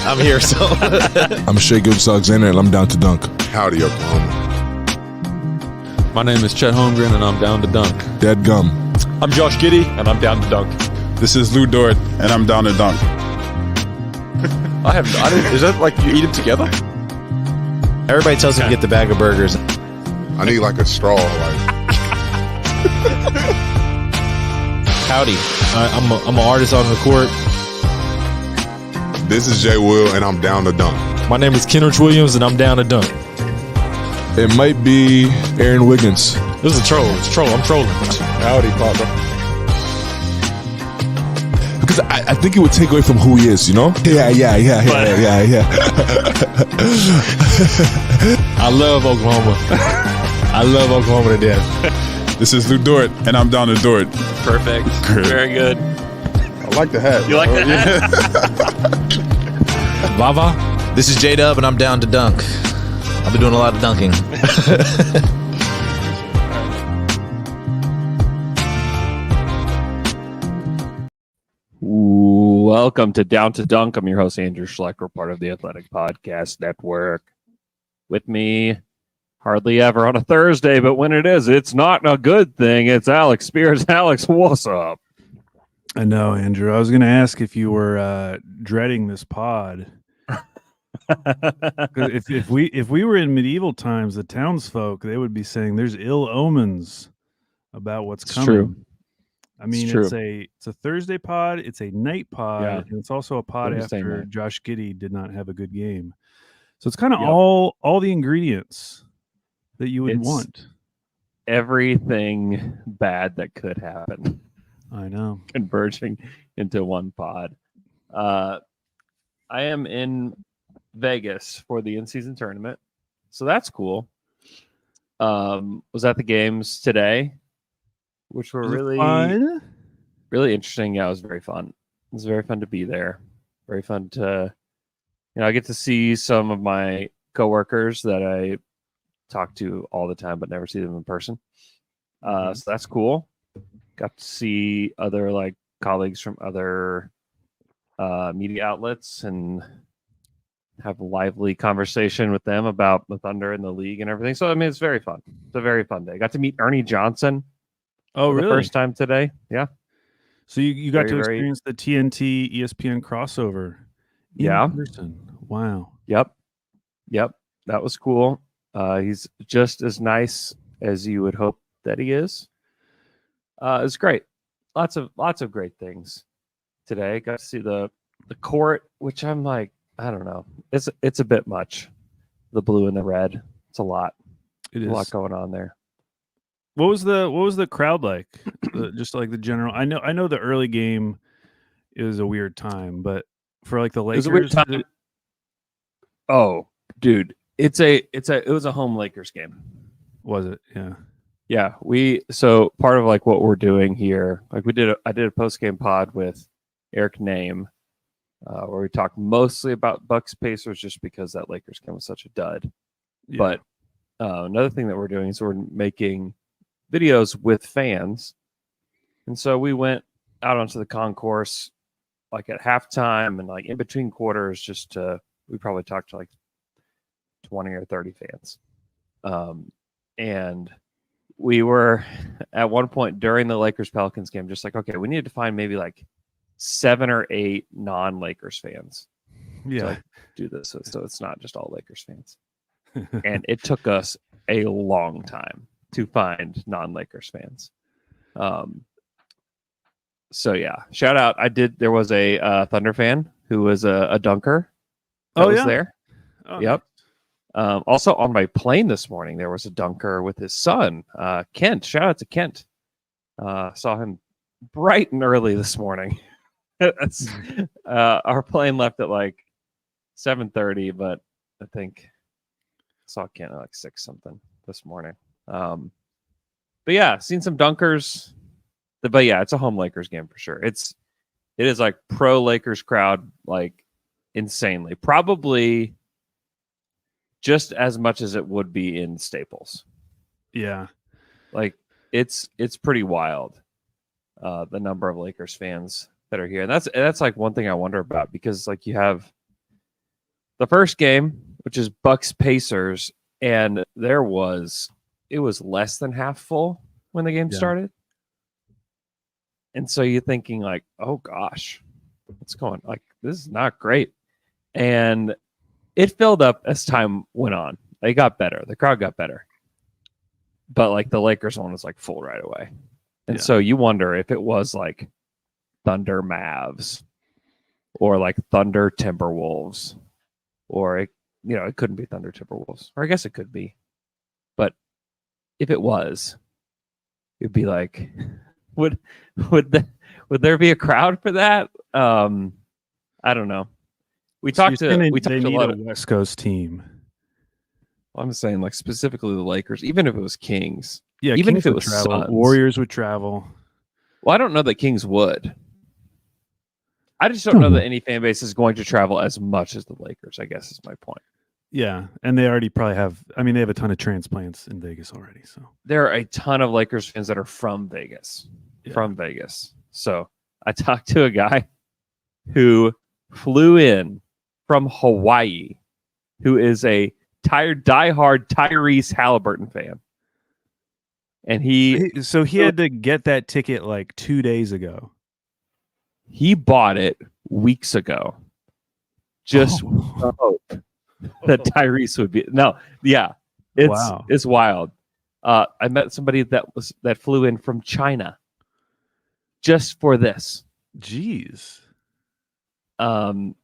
I'm here, so. I'm Shea Gilgeous-Alexander, and I'm down to dunk. Howdy, Oklahoma. My name is Chet Holmgren, and I'm down to dunk. Dead gum. I'm Josh Giddey, and I'm down to dunk. This is Lou Dort, and I'm down to dunk. Is that like you eat them together? Everybody tells him to get the bag of burgers. I need like a straw. Howdy. I'm an artist on the court. This is Jay Will, and I'm down to dunk. My name is Kenrich Williams, and I'm down to dunk. It might be Aaron Wiggins. This is a troll. It's a troll. I'm trolling. Howdy, Papa. Because I think it would take away from who he is, you know? Yeah. I love Oklahoma. I love Oklahoma to death. This is Lou Dort, and I'm down to Dort. Perfect. Very good. I like the hat. You like the hat? Vava. This is J-Dub, and I'm down to dunk. I've been doing a lot of dunking. Welcome to Down to Dunk. I'm your host, Andrew Schlecht. We're part of the Athletic Podcast Network. With me, hardly ever on a Thursday, but when it is, it's not a good thing. It's Alex Speers. Alex, what's up? I know, Andrew. I was going to ask if you were dreading this pod. if we were in medieval times, the townsfolk, they would be saying there's ill omens about what's coming. True. I mean, It's it's a Thursday pod, it's a night pod, and it's also a pod after Josh Giddey did not have a good game. So it's kind of all the ingredients that you would want. Everything bad that could happen. I know. Converging into one pod. I am in Vegas for the in-season tournament, so that's cool. Was at the games today, which were really fun? Really interesting. Yeah, it was very fun. It was very fun to be there. Very fun to, I get to see some of my coworkers that I talk to all the time, but never see them in person. So that's cool. Got to see other colleagues from other media outlets and have a lively conversation with them about the Thunder and the league and everything. So, I mean, it's very fun. It's a very fun day. Got to meet Ernie Johnson. Oh, really? The first time today. Yeah. So you got to experience the TNT ESPN crossover. In person. Wow. Yep. That was cool. He's just as nice as you would hope that he is. It's great. Lots of great things today. Got to see the court, which I'm like, I don't know. It's a bit much. The blue and the red. It's a lot. It is a lot going on there. What was the crowd like? Just like the general. I know the early game is a weird time, but for like the Lakers, it was a weird time. Oh, dude, it was a home Lakers game. Was it? Yeah. Yeah, so part of like what we're doing here, like I did a post game pod with Eric Name, where we talked mostly about Bucks Pacers just because that Lakers game was such a dud. Yeah. But another thing that we're doing is we're making videos with fans, and so we went out onto the concourse like at halftime and like in between quarters. We probably talked to like 20 or 30 fans, and we were at one point during the Lakers-Pelicans game just like, okay, we need to find maybe like 7 or 8 non-Lakers fans to do this. So it's not just all Lakers fans. And it took us a long time to find non-Lakers fans. So yeah, shout out. There was a Thunder fan who was a dunker that was there. Oh, yep. Also on my plane this morning, there was a dunker with his son, Kent. Shout out to Kent. Saw him bright and early this morning. Our plane left at like 7:30, but I think saw Kent at like 6 something this morning. But yeah, seen some dunkers. But yeah, it's a home Lakers game for sure. It is like pro Lakers crowd, like insanely. Probably just as much as it would be in Staples. Yeah. Like it's pretty wild. The number of Lakers fans that are here. And that's like one thing I wonder about, because like you have the first game, which is Bucks Pacers, and it was less than half full when the game started. And so you're thinking like, oh gosh, what's going, like, this is not great. And it filled up as time went on. It got better. The crowd got better. But like the Lakers one was like full right away. And so you wonder if it was like Thunder Mavs or like Thunder Timberwolves, or it couldn't be Thunder Timberwolves, or I guess it could be. But if it was, it'd be like, would there be a crowd for that? I don't know. We talked a lot of West Coast team. I'm saying like specifically the Lakers, even if it was Kings. Yeah, even Kings if it was travel. Suns. Warriors would travel. Well, I don't know that Kings would. I just don't know that any fan base is going to travel as much as the Lakers, I guess is my point. Yeah, and they already probably have, they have a ton of transplants in Vegas already. So there are a ton of Lakers fans that are from Vegas. So I talked to a guy who flew in from Hawaii, who is a diehard Tyrese Halliburton fan. And he had to get that ticket like 2 days ago. He bought it weeks ago. Just hope that Tyrese would be. No, yeah. It's wild. I met somebody that flew in from China just for this. Jeez.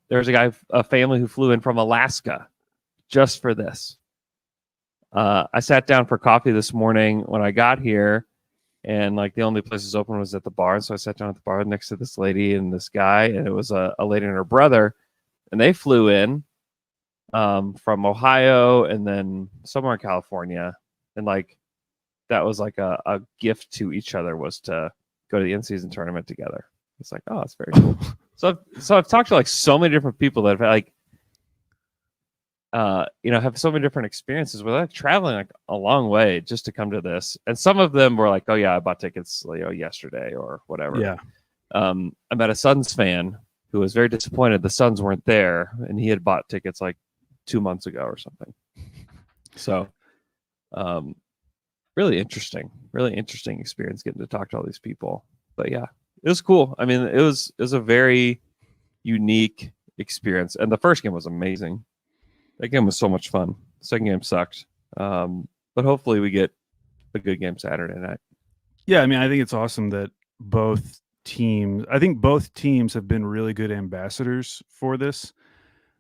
There's a family who flew in from Alaska just for this. I sat down for coffee this morning when I got here, and like the only places open was at the bar. So I sat down at the bar next to this lady and this guy, and it was a lady and her brother, and they flew in from Ohio and then somewhere in California, and like that was like a gift to each other, was to go to the in-season tournament together. It's like, oh, that's very cool. So I've talked to like so many different people that have like have so many different experiences where they're traveling like a long way just to come to this. And some of them were like, oh yeah, I bought tickets yesterday or whatever. Yeah. I met a Suns fan who was very disappointed the Suns weren't there, and he had bought tickets like 2 months ago or something. So really interesting experience getting to talk to all these people. But yeah, it was cool. I mean, it was a very unique experience. And the first game was amazing. That game was so much fun. The second game sucked. But hopefully we get a good game Saturday night. Yeah, I mean, I think it's awesome that both teams have been really good ambassadors for this.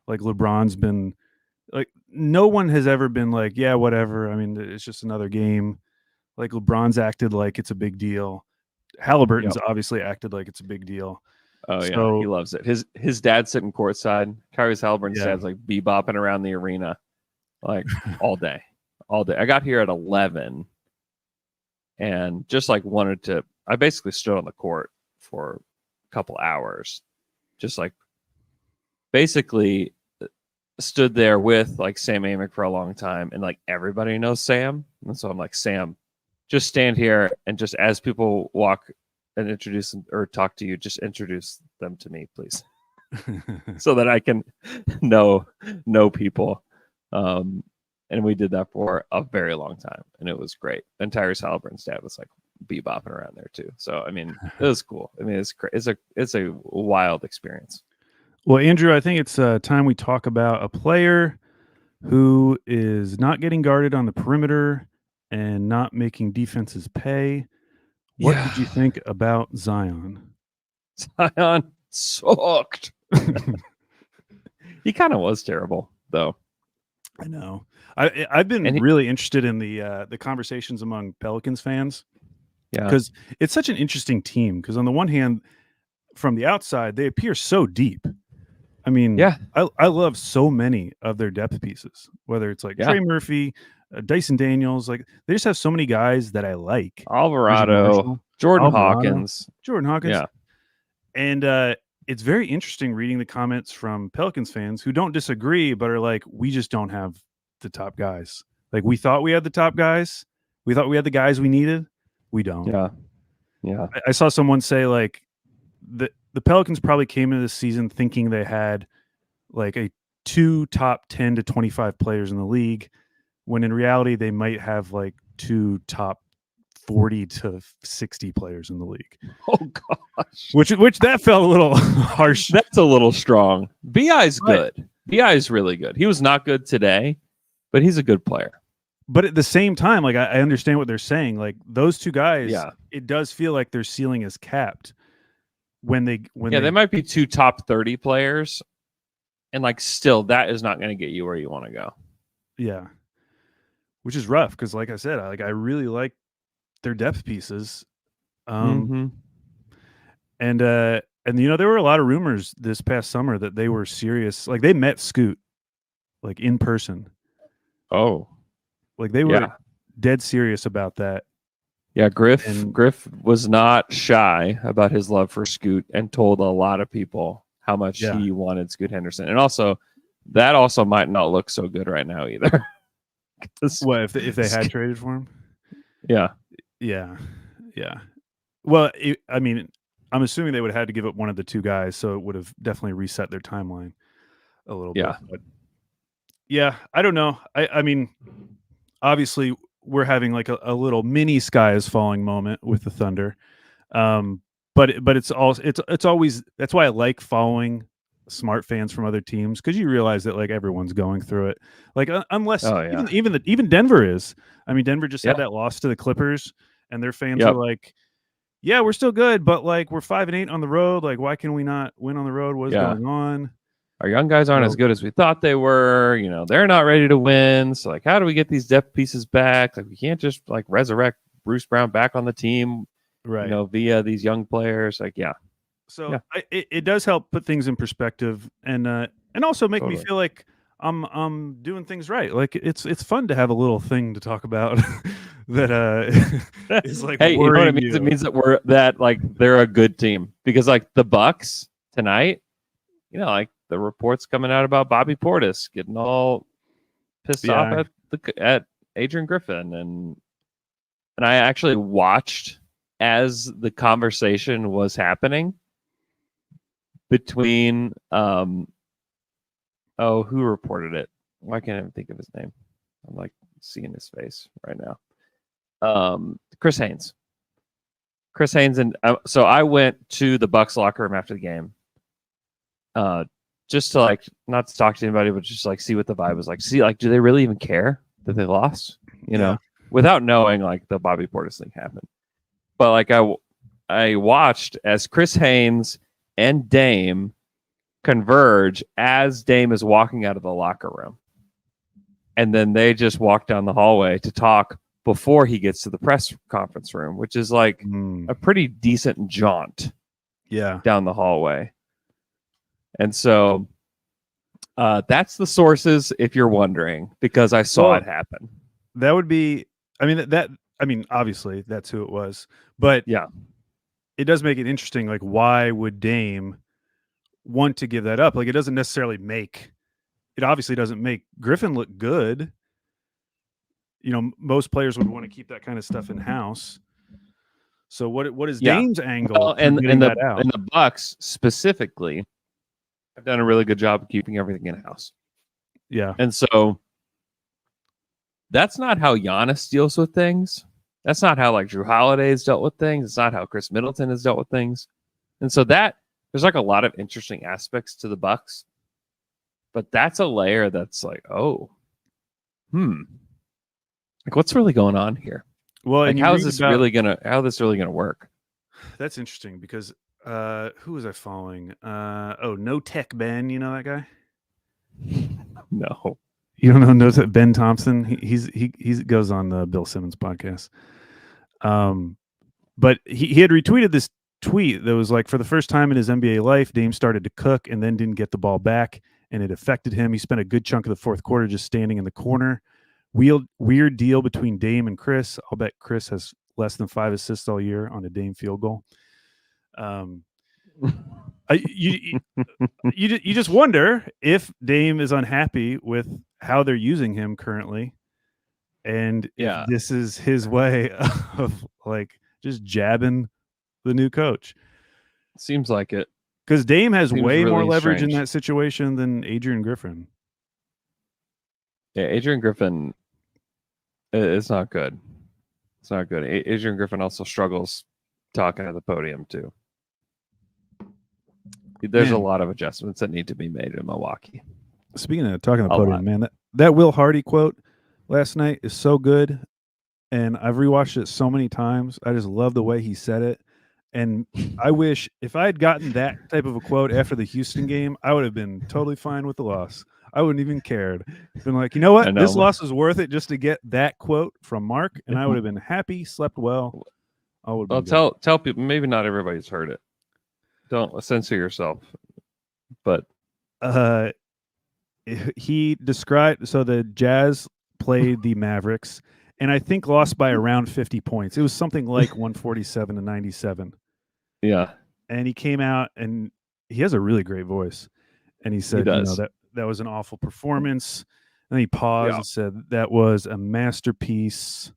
Like LeBron's been like, no one has ever been like, yeah, whatever. I mean, it's just another game. Like LeBron's acted like it's a big deal. Halliburton's obviously acted like it's a big deal. Oh yeah, he loves it. His dad's sitting courtside. Tyrese Halliburton's dad's like bebopping around the arena, like all day. I got here at 11, and just like wanted to. I basically stood on the court for a couple hours, just like basically stood there with like Sam Amick for a long time, and like everybody knows Sam, and so I'm like, Sam, just stand here and just as people walk and introduce them or talk to you, just introduce them to me, please, so that I can know people. And we did that for a very long time, and it was great. And Tyrese Halliburton's dad was like bebopping around there too. So I mean, it was cool. I mean, it's a wild experience. Well, Andrew, I think it's time we talk about a player who is not getting guarded on the perimeter and not making defenses pay. What did you think about Zion? Zion sucked. He kind of was terrible, though. I know. I've been really interested in the conversations among Pelicans fans. Yeah, because it's such an interesting team. Because on the one hand, from the outside, they appear so deep. I mean, I love so many of their depth pieces. Whether it's like Trey Murphy, Dyson Daniels, like they just have so many guys that I like. Alvarado, Jordan Hawkins. Yeah, and it's very interesting reading the comments from Pelicans fans who don't disagree, but are like, we just don't have the top guys. Like we thought we had the top guys. We thought we had the guys we needed. We don't. Yeah. I saw someone say like the Pelicans probably came into this season thinking they had like a two top 10 to 25 players in the league, when in reality they might have like two top 40 to 60 players in the league. Oh gosh, Which that felt a little harsh. that's a little strong. Bi's good. Bi is really good. He was not good today, but he's a good player. But at the same time, like I understand what they're saying. Like those two guys, Yeah. it does feel like their ceiling is capped when they They might be two top 30 players, and like still that is not going to get you where you want to go. Yeah, which is rough because, like I said, I really like their depth pieces. And you know, there were a lot of rumors this past summer that they were serious. Like they met Scoot, like in person. Oh, Like they were dead serious about that. Yeah, Griff was not shy about his love for Scoot and told a lot of people how much he wanted Scoot Henderson. And also, that also might not look so good right now either. What if they had traded for him? Yeah. Well, I mean, I'm assuming they would have had to give up one of the two guys, so it would have definitely reset their timeline a little bit. But yeah, I don't know. I mean, obviously, we're having like a little mini sky is falling moment with the Thunder, but it's always, that's why I like following smart fans from other teams, because you realize that like everyone's going through it. Like unless even Denver is. I mean, Denver just had that loss to the Clippers, and their fans are like, "Yeah, we're still good, but like we're 5-8 on the road. Like, why can we not win on the road? What's going on? Our young guys aren't as good as we thought they were. You know, they're not ready to win. So, like, how do we get these depth pieces back? Like, we can't just like resurrect Bruce Brown back on the team, right? You know, via these young players. Like, So it does help put things in perspective, and also make me feel like I'm doing things right. Like it's fun to have a little thing to talk about that is like, hey, you know what it means? It means that they're a good team, because like the Bucks tonight, you know, like the reports coming out about Bobby Portis getting all pissed off at Adrian Griffin, and I actually watched as the conversation was happening between who reported it? Why can't I even think of his name? I'm like seeing his face right now. Chris Haynes. And so I went to the Bucks locker room after the game, just to like not to talk to anybody, but just like see what the vibe was like. See, like, do they really even care that they lost? You know, without knowing like the Bobby Portis thing happened. But like I watched as Chris Haynes and Dame converge as Dame is walking out of the locker room, and then they just walk down the hallway to talk before he gets to the press conference room, which is like a pretty decent jaunt down the hallway. And so that's the sources, if you're wondering, because I saw it happen. That would be, I mean, obviously that's who it was, but it does make it interesting. Like, why would Dame want to give that up? Like, it obviously doesn't make Griffin look good. You know, most players would want to keep that kind of stuff in house. So what is Dame's angle? Well, and the Bucks specifically have done a really good job of keeping everything in house. Yeah. And so that's not how Giannis deals with things. That's not how like Drew Holiday's dealt with things. It's not how Chris Middleton has dealt with things. And so that there's like a lot of interesting aspects to the Bucks, but that's a layer that's like, like what's really going on here? Well, like and how this really gonna work? That's interesting because who was I following? No Tech Ben, you know that guy? No. You don't know Ben Thompson? He goes on the Bill Simmons podcast. But he had retweeted this tweet that was like, for the first time in his NBA life, Dame started to cook and then didn't get the ball back, and it affected him. He spent a good chunk of the fourth quarter just standing in the corner. Weird deal between Dame and Chris. I'll bet Chris has less than 5 assists all year on a Dame field goal. You just wonder if Dame is unhappy with how they're using him currently, and if this is his way of like just jabbing the new coach. Seems like it, because Dame has way really more leverage strange in that situation than Adrian Griffin. Yeah, Adrian Griffin is not good. It's not good. Adrian Griffin also struggles talking at the podium too. There's a lot of adjustments that need to be made in Milwaukee. Speaking of talking at the A podium, lot. man, that Will Hardy quote last night is so good, and I've rewatched it so many times. I just love the way he said it, and I wish if I had gotten that type of a quote after the Houston game, I would have been totally fine with the loss. I wouldn't even cared. Been like, you know what, this loss was worth it just to get that quote from Mark, and I would have been happy, slept well. Well, tell people. Maybe not everybody's heard it. Don't censor yourself. But he described, so the Jazz played the Mavericks, and I think lost by around 50 points. It was something like 147 to 97. Yeah. And he came out, and he has a really great voice. And he said, that was an awful performance. And then he paused and said, that was a masterpiece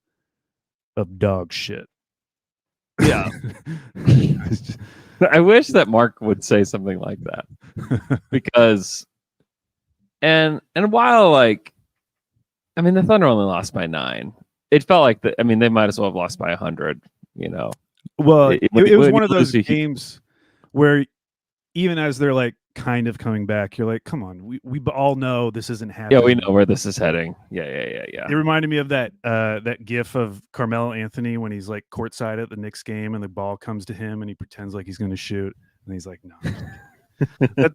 of dog shit. Yeah. I wish that Mark would say something like that. Because and while like I mean the Thunder only lost by 9. It felt like they might as well have lost by 100, you know. Well, it was one of those games where even as they're like kind of coming back, you're like, come on, we all know this isn't happening. Yeah, we know where this is heading. Yeah. It reminded me of that gif of Carmelo Anthony when he's like courtside at the Knicks game and the ball comes to him and he pretends like he's going to shoot and he's like, no.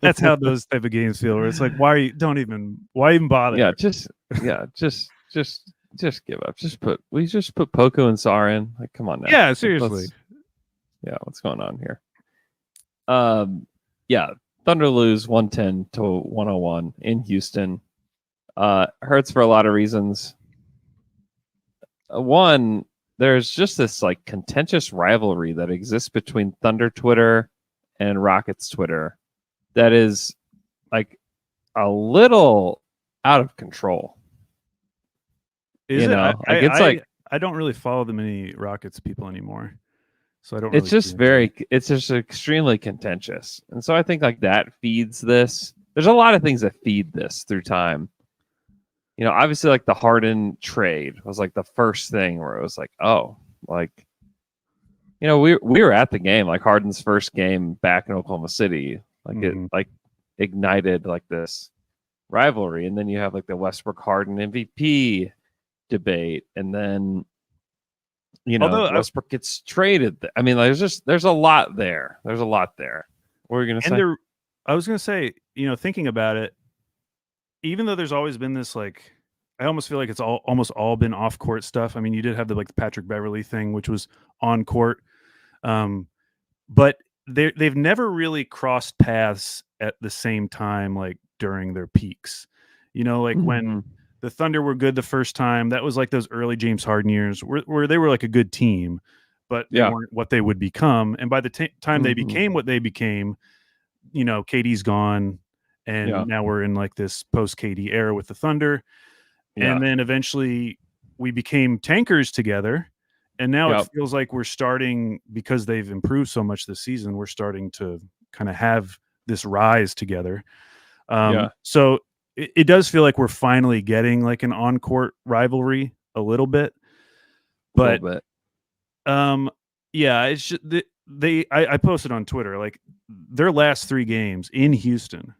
That's how those type of games feel. Where it's like, why even bother? Yeah, just give up. Just put Poku and Sar in. Like, come on now. Yeah, seriously. What's going on here? Thunder lose 110 to 101 in Houston. Hurts for a lot of reasons. One, there's just this like contentious rivalry that exists between Thunder Twitter and Rockets Twitter that is like a little out of control. Is you it? know, I don't really follow the many Rockets people anymore, so I don't. It's just it's just extremely contentious, and so I think like that feeds this. There's a lot of things that feed this through time. You know, obviously, like the Harden trade was like the first thing where it was like, oh, like, you know, we were at the game, like Harden's first game back in Oklahoma City, like it like ignited like this rivalry, and then you have like the Westbrook Harden MVP debate, and then you know Westbrook gets traded. I mean, like, there's a lot there. There's a lot there. What were you gonna say? I was gonna say, you know, thinking about it, even though there's always been this like, I almost feel like it's almost all been off court stuff. I mean, you did have the Patrick Beverley thing, which was on court, but they've never really crossed paths at the same time, like during their peaks. You know, like when the Thunder were good the first time, that was like those early James Harden years where they were like a good team, but they weren't what they would become. And by the time they became what they became, you know, KD's gone, and now we're in like this post KD era with the Thunder. And then eventually we became tankers together. And now it feels like we're starting, because they've improved so much this season, we're starting to kind of have this rise together. So it does feel like we're finally getting like an on-court rivalry a little bit. But it's just, I posted on Twitter, like their last 3 games in Houston,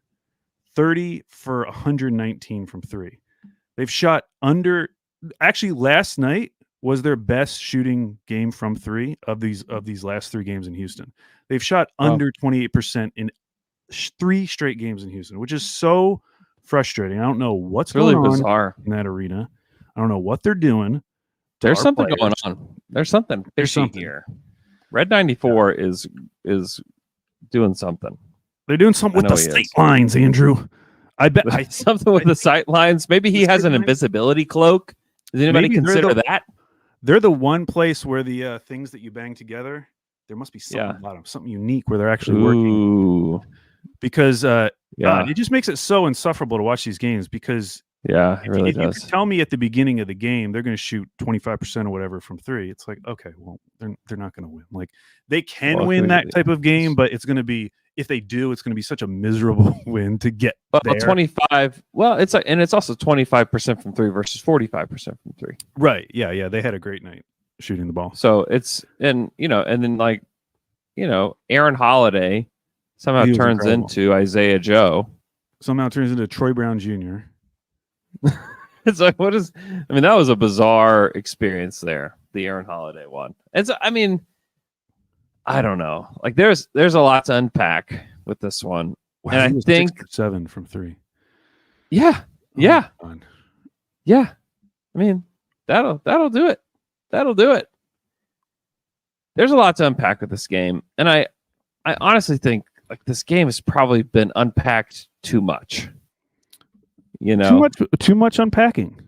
30 for 119 from 3. They've shot under, actually last night was their best shooting game from 3 of these last 3 games in Houston. They've shot under 28% in 3 straight games in Houston, which is so frustrating. I don't know what's going on bizarre in that arena. I don't know what they're doing. There's something going on. There's something fishy here. Red 94 is doing something. They're doing something with the sight lines, Andrew. I bet something with the sight lines. Maybe he has an invisibility cloak. Does anybody consider that? They're the one place where the things that you bang together, there must be something about them, something unique where they're actually working. Because it just makes it so insufferable to watch these games, because it really does. You tell me at the beginning of the game they're going to shoot 25% or whatever from 3. It's like, okay, well, they're not going to win. Like they can win that type of game, but it's going to be if they do, it's going to be such a miserable win to get Well, there. 25. Well, it's like, and it's also 25% from 3 versus 45% from 3. Right. Yeah. They had a great night shooting the ball. So it's, and then like, Aaron Holiday somehow He was turns incredible. into Isaiah Joe. Somehow turns into Troy Brown Jr. It's like, that was a bizarre experience there, the Aaron Holiday one. And so, I don't know. Like there's a lot to unpack with this one. Wow, And he I was think 6 for 7 from 3. Yeah. Oh Yeah. my God. Yeah. That'll do it. That'll do it. There's a lot to unpack with this game. And I honestly think like this game has probably been unpacked too much. Too much unpacking.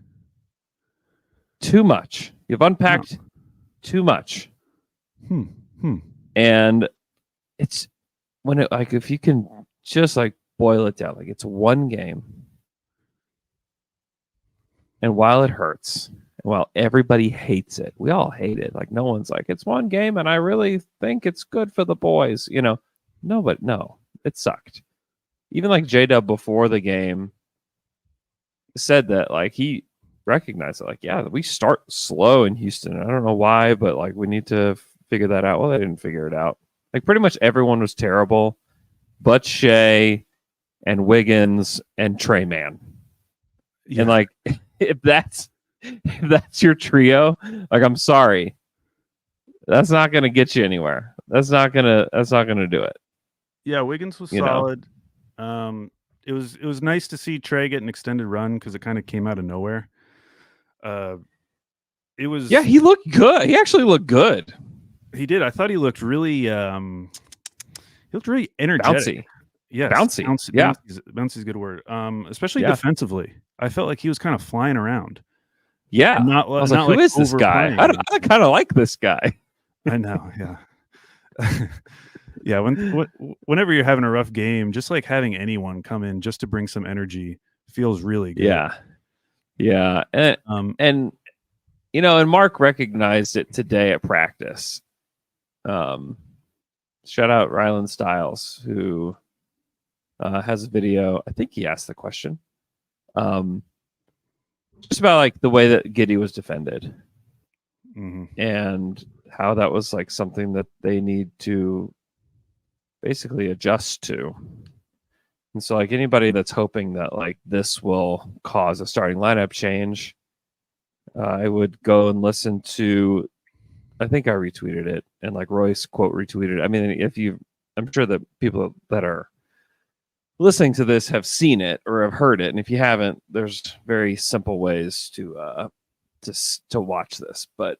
Too much. You've unpacked too much. And it's when it like if you can just like boil it down, like it's one game. And while it hurts, and while everybody hates it, we all hate it. Like no one's like, it's one game and I really think it's good for the boys, No, it sucked. Even like J-Dub before the game said that like he recognized it, like, yeah, we start slow in Houston. I don't know why, but like we need to figure that out. Well, they didn't figure it out. Like pretty much everyone was terrible, but Shea and Wiggins and Trey Man. Yeah. And like if that's your trio, like I'm sorry. That's not gonna get you anywhere. That's not gonna do it. Yeah, Wiggins was solid. It was nice to see Trey get an extended run because it kind of came out of nowhere. It was he looked good. He actually looked good. He did. I thought he looked really energetic. Bouncy. Yes, Bouncy. Bouncy is a good word. Especially Yeah. defensively. I felt like he was kind of flying around. Yeah. And not, I was not like, who is this guy? overplaying. I kind of like this guy. I know, yeah. Yeah, whenever you're having a rough game, just like having anyone come in just to bring some energy feels really good. Yeah. And Mark recognized it today at practice. Shout out Rylan Stiles, who has a video. I think he asked the question. Just about like the way that Giddey was defended. Mm-hmm. And how that was like something that they need to basically adjust to. And so like anybody that's hoping that like this will cause a starting lineup change, I would go and listen to, I think I retweeted it and like Royce quote retweeted it. I mean, I'm sure that people that are listening to this have seen it or have heard it. And if you haven't, there's very simple ways to watch this. But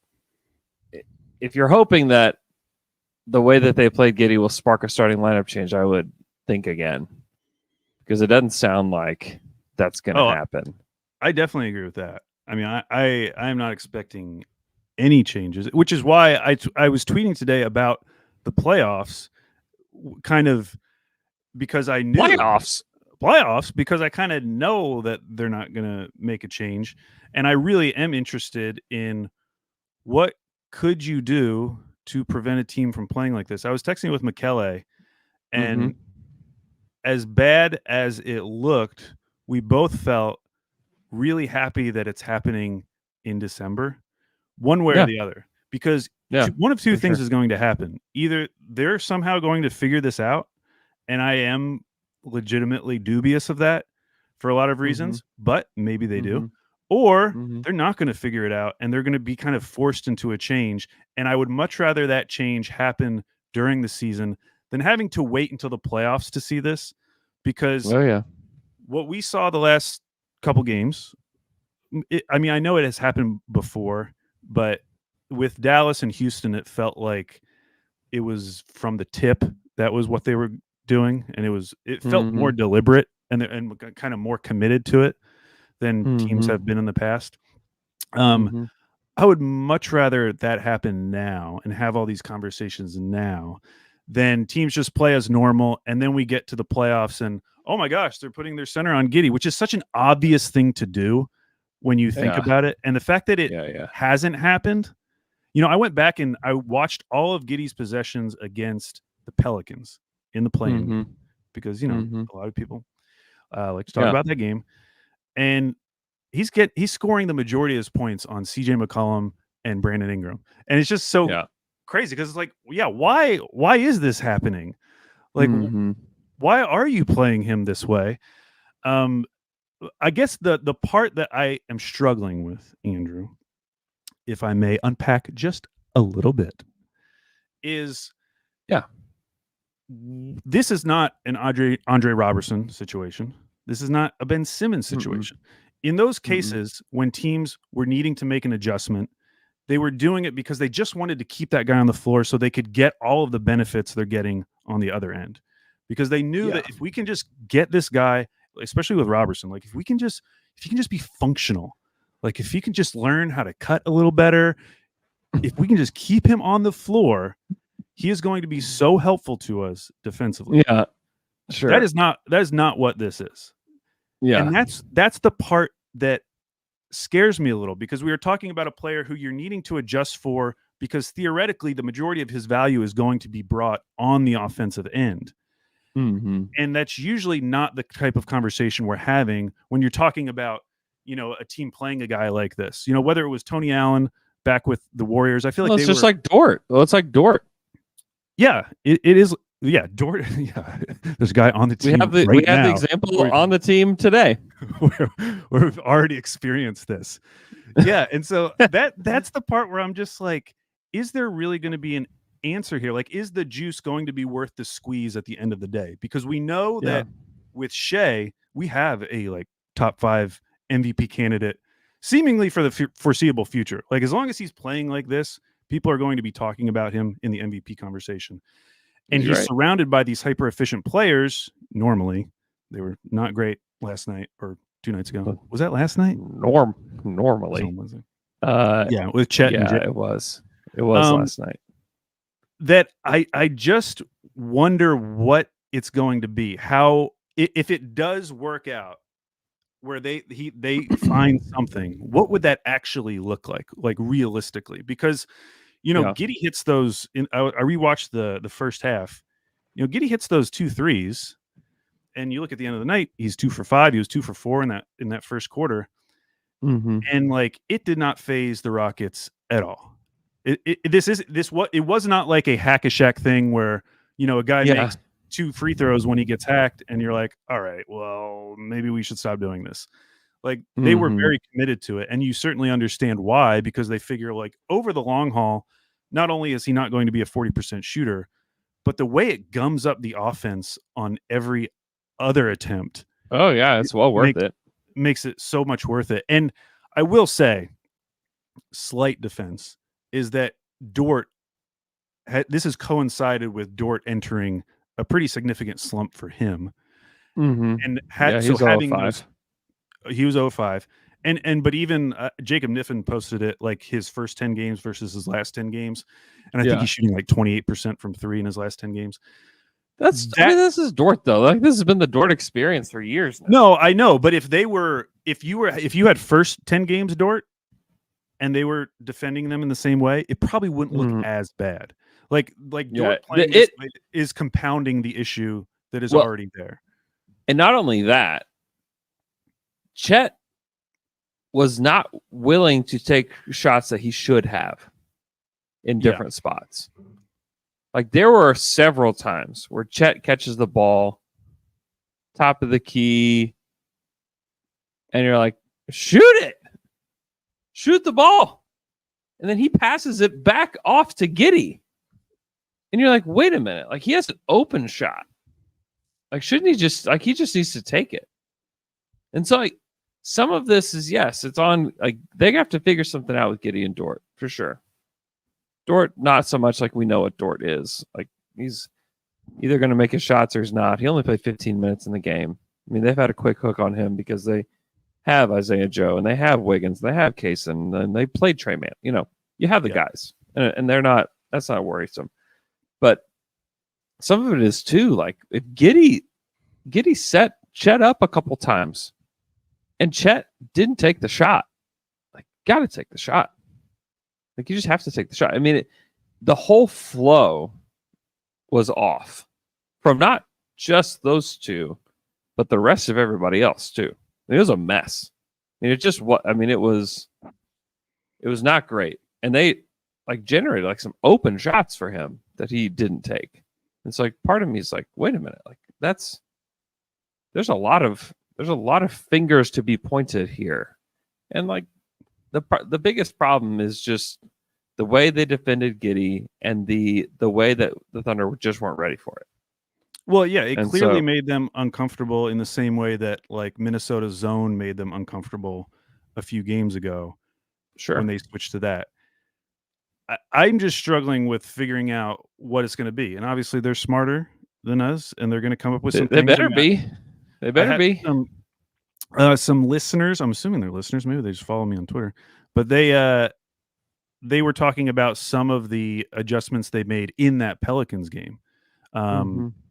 if you're hoping that the way that they played Giddey will spark a starting lineup change, I would think again, because it doesn't sound like that's going to happen. I definitely agree with that. I mean, I am not expecting any changes, which is why I was tweeting today about the playoffs, kind of because I knew playoffs because I kind of know that they're not going to make a change, and I really am interested in what could you do to prevent a team from playing like this. I was texting with Michele, and as bad as it looked, we both felt really happy that it's happening in December, one way or the other, because one of two things is going to happen. Either they're somehow going to figure this out, and I am legitimately dubious of that for a lot of reasons, but maybe they do, or they're not going to figure it out, and they're going to be kind of forced into a change. And I would much rather that change happen during the season than having to wait until the playoffs to see this, because what we saw the last couple games, I mean, I know it has happened before, but with Dallas and Houston, it felt like it was from the tip. That was what they were doing, and it felt more deliberate and kind of more committed to it than teams have been in the past. I would much rather that happen now and have all these conversations now than teams just play as normal, and then we get to the playoffs and, oh my gosh, they're putting their center on Giddey, which is such an obvious thing to do when you think about it. And the fact that it hasn't happened, I went back and I watched all of Giddey's possessions against the Pelicans, in the play-in Mhm. because a lot of people like to talk Yeah. about that game, and he's scoring the majority of his points on CJ McCollum and Brandon Ingram, and it's just so Yeah. crazy because it's like, yeah, why is this happening? Like, Mhm. why are you playing him this way? I guess the part that I am struggling with, Andrew, if I may unpack just a little bit, is Yeah. this is not an Andre Robertson situation. This is not a Ben Simmons situation. In those cases, when teams were needing to make an adjustment, they were doing it because they just wanted to keep that guy on the floor so they could get all of the benefits they're getting on the other end. Because they knew that if we can just get this guy, especially with Robertson, like if he can just be functional, like if he can just learn how to cut a little better, if we can just keep him on the floor, he is going to be so helpful to us defensively. Yeah. Sure. That is not what this is. Yeah. And that's the part that scares me a little, because we are talking about a player who you're needing to adjust for, because theoretically the majority of his value is going to be brought on the offensive end. Mhm. And that's usually not the type of conversation we're having when you're talking about, a team playing a guy like this. Whether it was Tony Allen back with the Warriors, I feel like It's just like Dort. Well, it's like Dort. Yeah, it is. Yeah, Dort. Yeah, there's a guy on the team. We have the example on the team today. where we've already experienced this. Yeah, and so that's the part where I'm just like, is there really going to be an answer here? Like, is the juice going to be worth the squeeze at the end of the day? Because we know that with Shea, we have a top 5 MVP candidate seemingly for the foreseeable future. Like, as long as he's playing like this, people are going to be talking about him in the MVP conversation. And he's surrounded by these hyper efficient players. Normally, they were not great last night or 2 nights ago. Was that last night? Normally. Yeah, with Chet and Jay. It was last night. That I just wonder what it's going to be. How, if it does work out where they find something, what would that actually look like realistically? Because Giddey hits those I rewatched the first half. Giddey hits those 2 threes, and you look at the end of the night, he's 2 for 5. He was 2 for 4 in that first quarter. And it did not phase the Rockets at all. It was not like a hack a Shaq thing where a guy makes 2 free throws when he gets hacked, and you're like, all right, well, maybe we should stop doing this. Like, they were very committed to it, and you certainly understand why, because they figure, like, over the long haul, not only is he not going to be a 40% shooter, but the way it gums up the offense on every other attempt. Oh yeah, it's well worth it. Makes it so much worth it. And I will say, slight defense is that Dort, this has coincided with Dort entering a pretty significant slump for him. And having those, he was 0-5. But even Jacob Niffen posted it, like his first 10 games versus his last 10 games. And I think he's shooting like 28% from 3 in his last 10 games. This is Dort though. Like, this has been the Dort experience for years now. No, I know, but if you had first 10 games Dort and they were defending them in the same way, it probably wouldn't look as bad. Like Dort playing this way is compounding the issue that is already there. And not only that, Chet was not willing to take shots that he should have in different spots. Like, there were several times where Chet catches the ball, top of the key, and you're like, shoot it! Shoot the ball! And then he passes it back off to Giddey. And you're like, wait a minute. Like, he has an open shot. Like, shouldn't he just, like, he just needs to take it. And so, like, some of this is, it's on, like, they have to figure something out with Giddey and Dort, for sure. Dort, not so much. Like, we know what Dort is. Like, he's either going to make his shots or he's not. He only played 15 minutes in the game. I mean, they've had a quick hook on him because they have Isaiah Joe and they have Wiggins, they have Kaysen, and they played Trey Mann. You have the guys, and they're not, that's not worrisome. But some of it is too, like, if Giddey set Chet up a couple times and Chet didn't take the shot, like, got to take the shot. Like, you just have to take the shot. I mean, the whole flow was off from not just those two, but the rest of everybody else too. I mean, it was a mess. I mean, it was not great. And they like generated like some open shots for him that he didn't take. It's like part of me is like, wait a minute, like there's a lot of fingers to be pointed here. And like the biggest problem is just the way they defended Giddey and the way that the Thunder just weren't ready for it. Well, yeah, it And clearly so- made them uncomfortable in the same way that like Minnesota's zone made them uncomfortable a few games ago Sure. when they switched to that. I'm just struggling with figuring out what it's going to be, and obviously they're smarter than us, and they're going to come up with some. They things better in that. be. They better be. Some listeners, I'm assuming they're listeners, maybe they just follow me on Twitter, but they were talking about some of the adjustments they made in that Pelicans game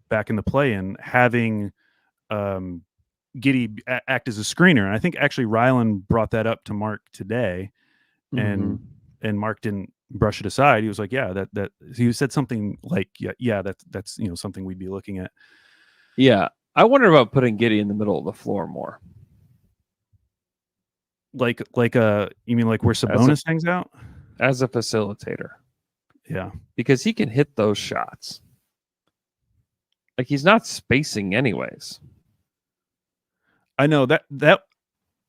back in the play-in, having Giddey act as a screener. And I think actually Rylan brought that up to Mark today, and Mark didn't brush it aside. He was like, yeah, that he said something like, yeah, that's something we'd be looking at. Yeah. I wonder about putting Giddey in the middle of the floor more. Like you mean like where Sabonis hangs out? As a facilitator. Yeah. Because he can hit those shots. Like he's not spacing anyways. I know that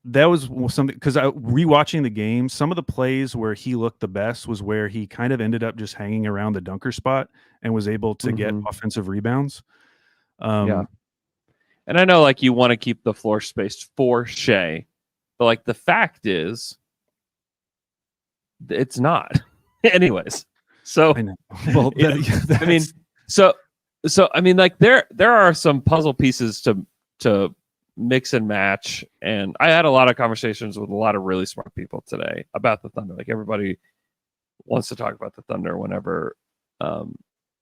was something, because rewatching the game, some of the plays where he looked the best was where he kind of ended up just hanging around the dunker spot and was able to get offensive rebounds. Yeah. And I know like you want to keep the floor spaced for Shea, but like the fact is it's not. Anyways. So I know. Well, I mean, so I mean, like there are some puzzle pieces to mix and match, and I had a lot of conversations with a lot of really smart people today about the Thunder. Like everybody wants to talk about the Thunder whenever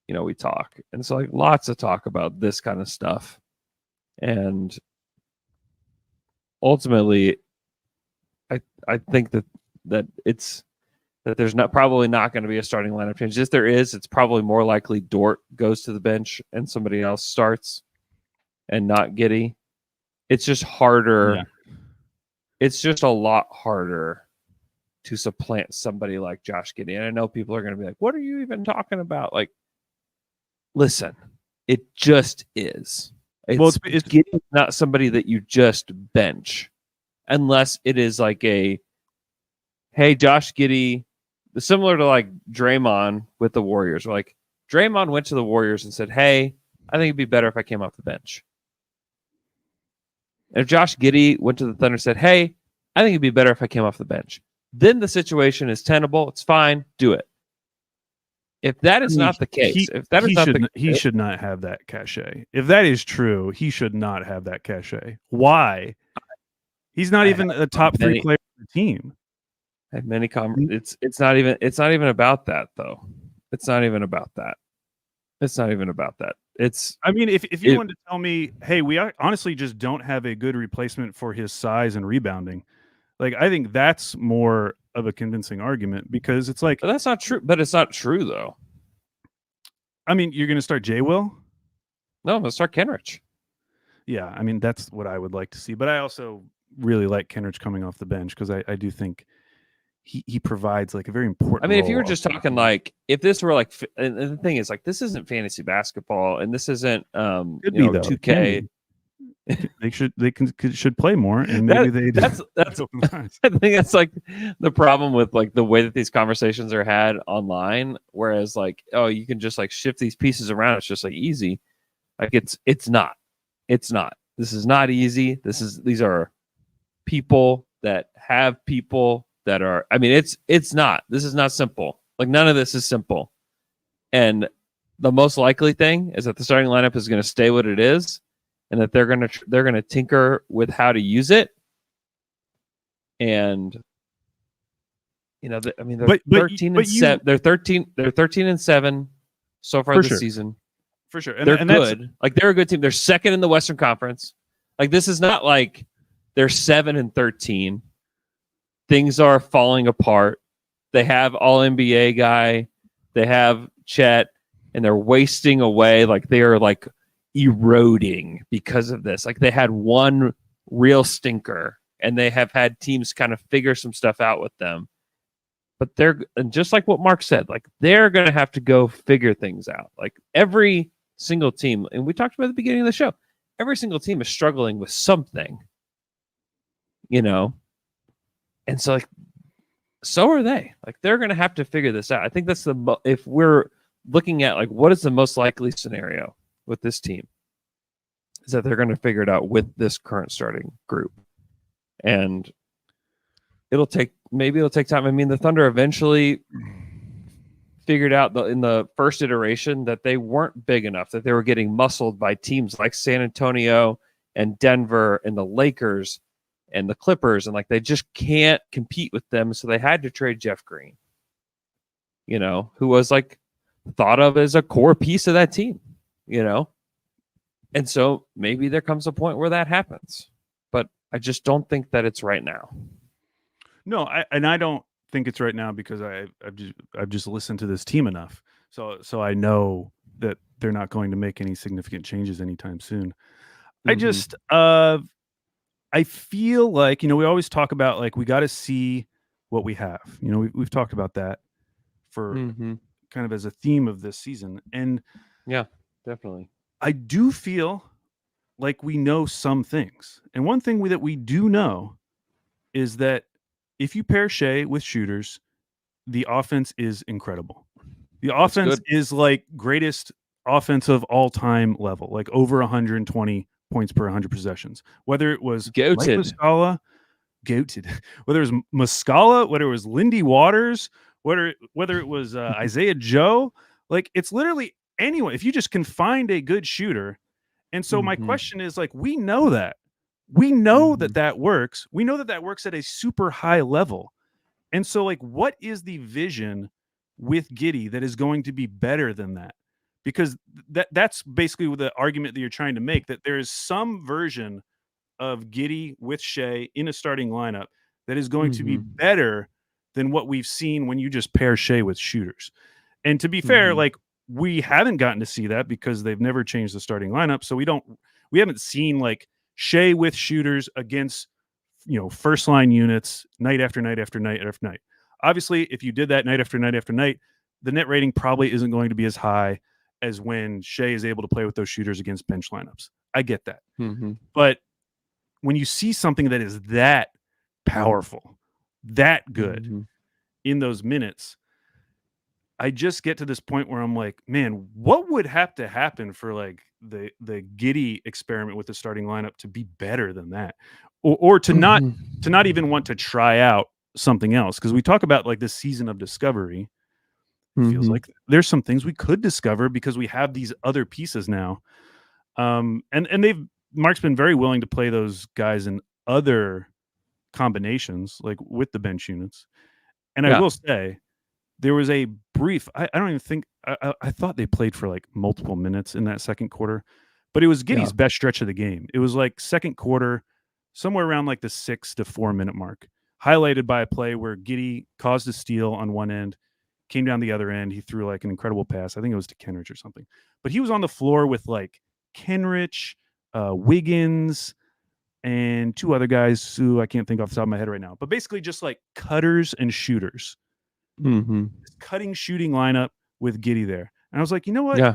we talk, and so like lots of talk about this kind of stuff, and ultimately, I think that there's probably not going to be a starting lineup change. If there is, it's probably more likely Dort goes to the bench and somebody else starts, and not Giddey. It's just harder. Yeah. It's just a lot harder to supplant somebody like Josh Giddey. And I know people are going to be like, "What are you even talking about?" Like, listen, it just is. It's Giddey's not somebody that you just bench, unless it is like a, hey, Josh Giddey. Similar to like Draymond with the Warriors. Like Draymond went to the Warriors and said, hey, I think it'd be better if I came off the bench. And if Josh Giddey went to the Thunder and said, hey, I think it'd be better if I came off the bench, then the situation is tenable. It's fine. Do it. If that is not the case, he should not have that cachet. If that is true, he should not have that cachet. Why? He's not even a top 3 player of the team. Had many it's not even about that though. It's not even about that. I mean, if you wanted to tell me, hey, we honestly just don't have a good replacement for his size and rebounding, like I think that's more of a convincing argument, because it's like, but that's not true. But it's not true though. I mean, you're going to start Jay Will? No, I'm going to start Kenrich. Yeah, I mean that's what I would like to see, but I also really like Kenrich coming off the bench, because I do think he provides like a very important. I mean, if you role were just talking like, if this were like, and the thing is like, this isn't fantasy basketball, and this isn't 2K. They should play more, and maybe that's I think that's like the problem with like the way that these conversations are had online. Whereas like, oh, you can just like shift these pieces around. It's just like easy. Like it's not. This is not easy. These are people that have people that are, I mean, it's not. This is not simple. Like none of this is simple. And the most likely thing is that the starting lineup is going to stay what it is, and that they're going to tinker with how to use it. And they're 13 and 7. They're 13 and 7 so far this season. For sure. And they're good. Like they're a good team. They're second in the Western Conference. Like this is not like they're 7 and 13. Things are falling apart. They have all NBA guy. They have Chet, and they're wasting away. Like they are like eroding because of this. Like they had one real stinker, and they have had teams kind of figure some stuff out with them. But and just like what Mark said, like they're going to have to go figure things out. Like every single team, and we talked about at the beginning of the show, every single team is struggling with something, and so like, so are they. Like they're going to have to figure this out. I think that's if we're looking at like what is the most likely scenario with this team, is that they're going to figure it out with this current starting group, and it'll take time. I mean, the Thunder eventually figured out in the first iteration that they weren't big enough, that they were getting muscled by teams like San Antonio and Denver and the Lakers and the Clippers, and like they just can't compete with them. So they had to trade Jeff Green, who was like thought of as a core piece of that team, And so maybe there comes a point where that happens, but I just don't think that it's right now. No, I don't think it's right now because I've just listened to this team enough, so I know that they're not going to make any significant changes anytime soon. Mm-hmm. I just I feel like we always talk about like we got to see what we have. We've talked about that for kind of as a theme of this season, and yeah, definitely. I do feel like we know some things, and one thing that we do know is that if you pair Shea with shooters, the offense is incredible. The offense is like greatest offense of all time level, like over 120 points per 100 possessions. Whether it was Muscala, whether it was Muscala, whether it was Lindy Waters, whether it was Isaiah Joe, like it's literally anyone. If you just can find a good shooter, and so my question is like, we know that. We know that works. We know that works at a super high level. And so like, what is the vision with Giddey that is going to be better than that? Because that's basically the argument that you're trying to make, that there is some version of Giddey with Shea in a starting lineup that is going to be better than what we've seen when you just pair Shea with shooters. And to be fair, like we haven't gotten to see that because they've never changed the starting lineup. So we haven't seen like Shea with shooters against, first line units night after night after night after night. Obviously, if you did that night after night after night, the net rating probably isn't going to be as high as when Shea is able to play with those shooters against bench lineups. I get that. But when you see something that is that powerful, that good in those minutes, I just get to this point where I'm like, man, what would have to happen for like the Giddey experiment with the starting lineup to be better than that, or to not even want to try out something else? Because we talk about like this season of discovery. Feels like there's some things we could discover because we have these other pieces now. And Mark's been very willing to play those guys in other combinations, like with the bench units. And I will say, there was a brief, I don't even think, I thought they played for like multiple minutes in that second quarter, but it was Giddey's best stretch of the game. It was like second quarter, somewhere around like the 6 to 4 minute mark, highlighted by a play where Giddey caused a steal on one end, came down the other end. He threw like an incredible pass. I think it was to Kenrich or something, but he was on the floor with like Kenrich, Wiggins, and two other guys who I can't think off the top of my head right now, but basically just like cutters and shooters. Cutting shooting lineup with Giddey there, and I was like, you know what? Yeah.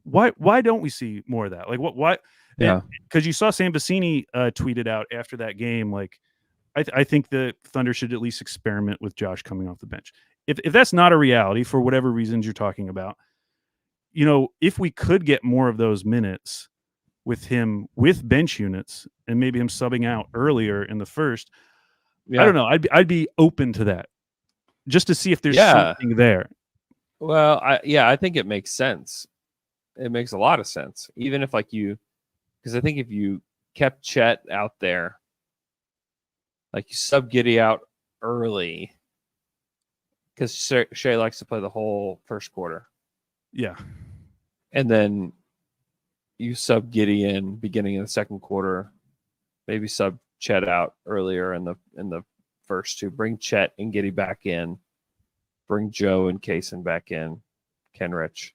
Why don't we see more of that? Like what? Yeah. Because you saw Sam Vecini tweeted out after that game, like I think the Thunder should at least experiment with Josh coming off the bench. If that's not a reality for whatever reasons you're talking about, if we could get more of those minutes with him with bench units and maybe him subbing out earlier in the first, I don't know. I'd be open to that. Just to see if there's something there. Well, I think it makes sense. It makes a lot of sense. Even if because I think if you kept Chet out there, like you sub Giddey out early, because Shea likes to play the whole first quarter. Yeah. And then you sub Giddey in beginning of the second quarter, maybe sub Chet out earlier in the first two. Bring Chet and Giddey back in. Bring Joe and Kaysen back in. Kenrich.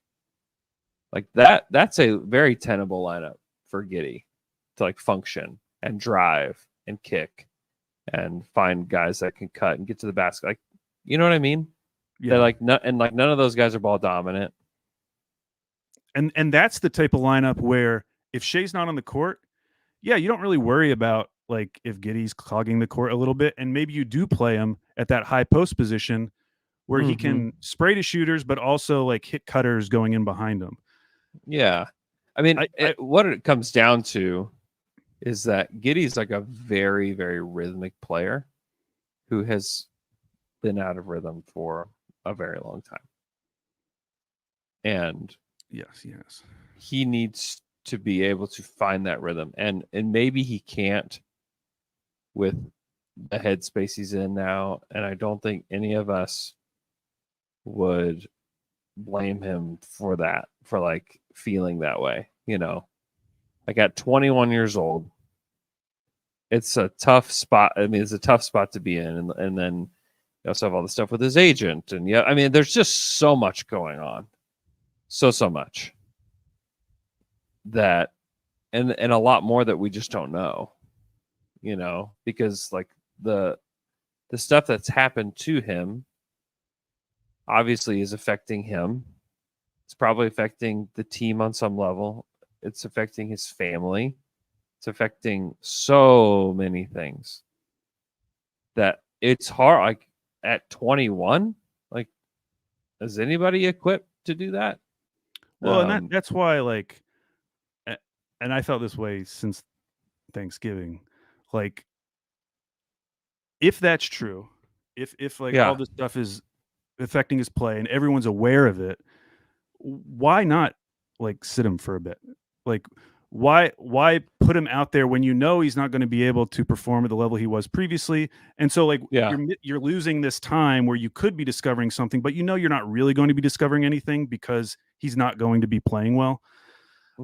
Like that's a very tenable lineup for Giddy to like function and drive and kick and find guys that can cut and get to the basket. Like, you know what I mean? Yeah. None of those guys are ball dominant. And that's the type of lineup where if Shea's not on the court, yeah, you don't really worry about like if Giddy's clogging the court a little bit, and maybe you do play him at that high post position where he can spray to shooters, but also like hit cutters going in behind him. Yeah. I mean, what it comes down to is that Giddy's like a very, very rhythmic player who has been out of rhythm for a very long time. And yes, he needs to be able to find that rhythm. And maybe he can't with the headspace he's in now. And I don't think any of us would blame him for that, for like feeling that way, you know. Like at 21 years old, it's a tough spot. I mean, it's a tough spot to be in. And then you also have all the stuff with his agent. And yeah, I mean, there's just so much going on. So much that, and a lot more that we just don't know, you know, because like the stuff that's happened to him obviously is affecting him. It's probably affecting the team on some level. It's affecting his family. It's affecting so many things that it's hard. Like at 21, like, is anybody equipped to do that? Well, and that's why, like, and I felt this way since Thanksgiving. Like, if that's true, if like all this stuff is affecting his play and everyone's aware of it, why not like sit him for a bit? Like, why put him out there when you know he's not going to be able to perform at the level he was previously? And so like you're losing this time where you could be discovering something, but you know you're not really going to be discovering anything because he's not going to be playing well.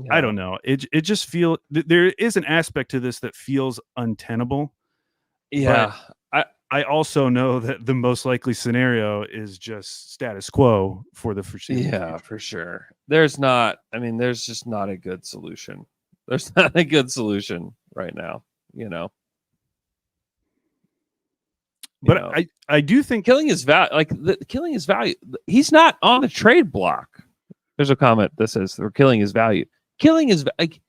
I don't know. It just feels there is an aspect to this that feels untenable. Yeah. I also know that the most likely scenario is just status quo for the foreseeable future. For sure. There's just not a good solution. There's not a good solution right now, you know. But I do think killing his value, killing his value. He's not on the trade block. There's a comment that says we're killing his value. Killing his like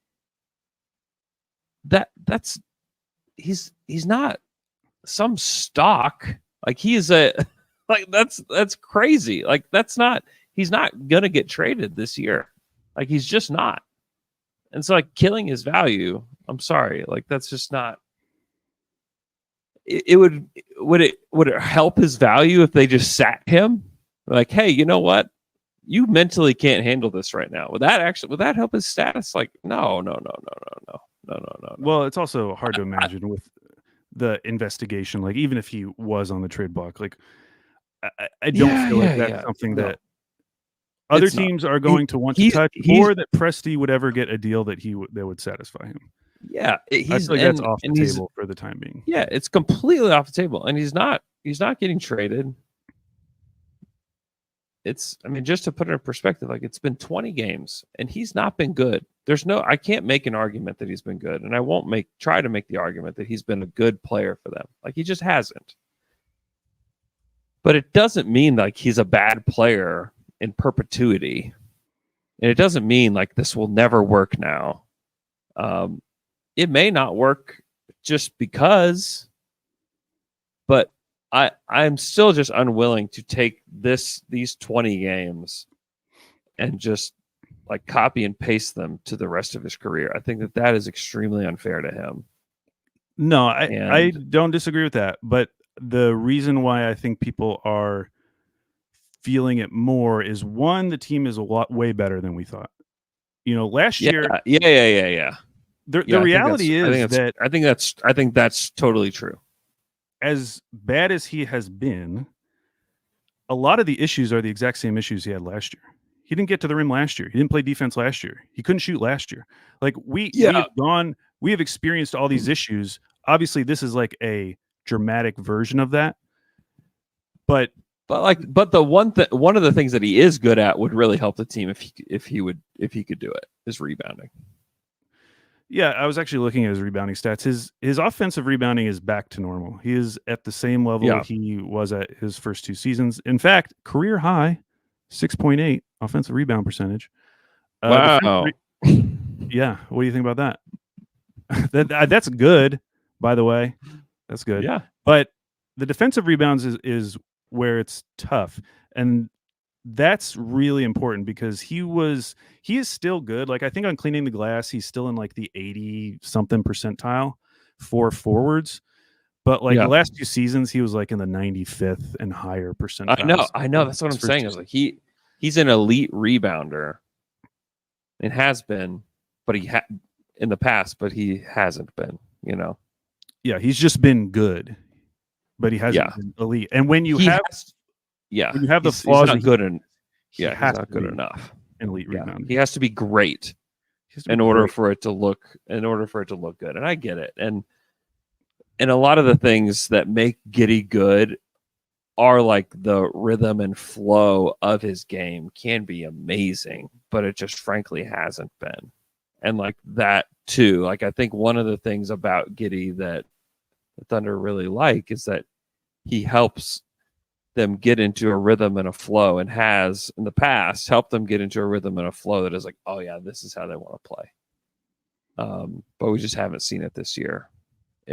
that's he's not some stock. Like he is a like that's crazy. Like he's not gonna get traded this year. Like he's just not. And so like killing his value, I'm sorry, like that's just not. Would it help his value if they just sat him? Like, hey, you know what? You mentally can't handle this right now. Would that help his status? Like, no. Well, it's also hard to imagine with the investigation. Like, even if he was on the trade block, like, I don't feel like that's something that other teams are going to want to touch, or that Presti would ever get a deal that would satisfy him. Yeah, I feel like that's off the table for the time being. Yeah, it's completely off the table, and he's not getting traded. Just to put it in perspective, like it's been 20 games and he's not been good. I can't make an argument that he's been good, and I won't try to make the argument that he's been a good player for them. Like he just hasn't. But it doesn't mean like he's a bad player in perpetuity. And it doesn't mean like this will never work now. It may not work just because, but I'm still just unwilling to take these 20 games and just like copy and paste them to the rest of his career. I think that is extremely unfair to him. No, I don't disagree with that. But the reason why I think people are feeling it more is, one, the team is way better than we thought. You know, last year. Yeah. The reality is that I think that's totally true. As bad as he has been, a lot of the issues are the exact same issues he had last year. He didn't get to the rim last year. He didn't play defense last year. He couldn't shoot last year. Like we have experienced all these issues. Obviously, this is like a dramatic version of that. But But the one of the things that he is good at would really help the team if he could do it is rebounding. Yeah, I was actually looking at his rebounding stats. His offensive rebounding is back to normal. He is at the same level he was at his first 2 seasons. In fact, career high, 6.8 offensive rebound percentage. Wow. Yeah, what do you think about that? That's good, by the way. That's good. Yeah. But the defensive rebounds is where it's tough. And that's really important because he is still good. Like I think on cleaning the glass, he's still in like the 80 something percentile for forwards. But like the last 2 seasons, he was like in the 95th and higher percentile. I know. That's what I'm saying. Is like he's an elite rebounder. It has been, but in the past, but he hasn't been. Yeah, he's just been good, but he hasn't been elite. And when you have the flaws, he's not good he's not good enough. An elite rebound. He has to be great in order for it to look good. And I get it. And a lot of the things that make Giddey good are like the rhythm and flow of his game can be amazing, but it just frankly hasn't been. And like that too, like I think one of the things about Giddey that the Thunder really like is that he helps them get into a rhythm and a flow, and has in the past helped them get into a rhythm and a flow that is like, oh yeah, this is how they want to play. But we just haven't seen it this year.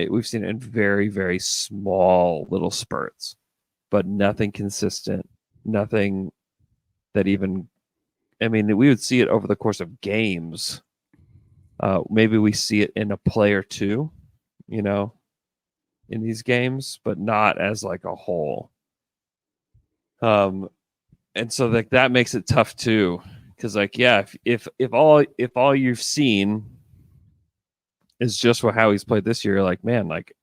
We've seen it in very, very small little spurts, but nothing consistent, nothing that even, I mean, we would see it over the course of games. Maybe we see it in a play or two, in these games, but not as like a whole. And so like that makes it tough too, because like if all you've seen is just how he's played this year, you're like, man, like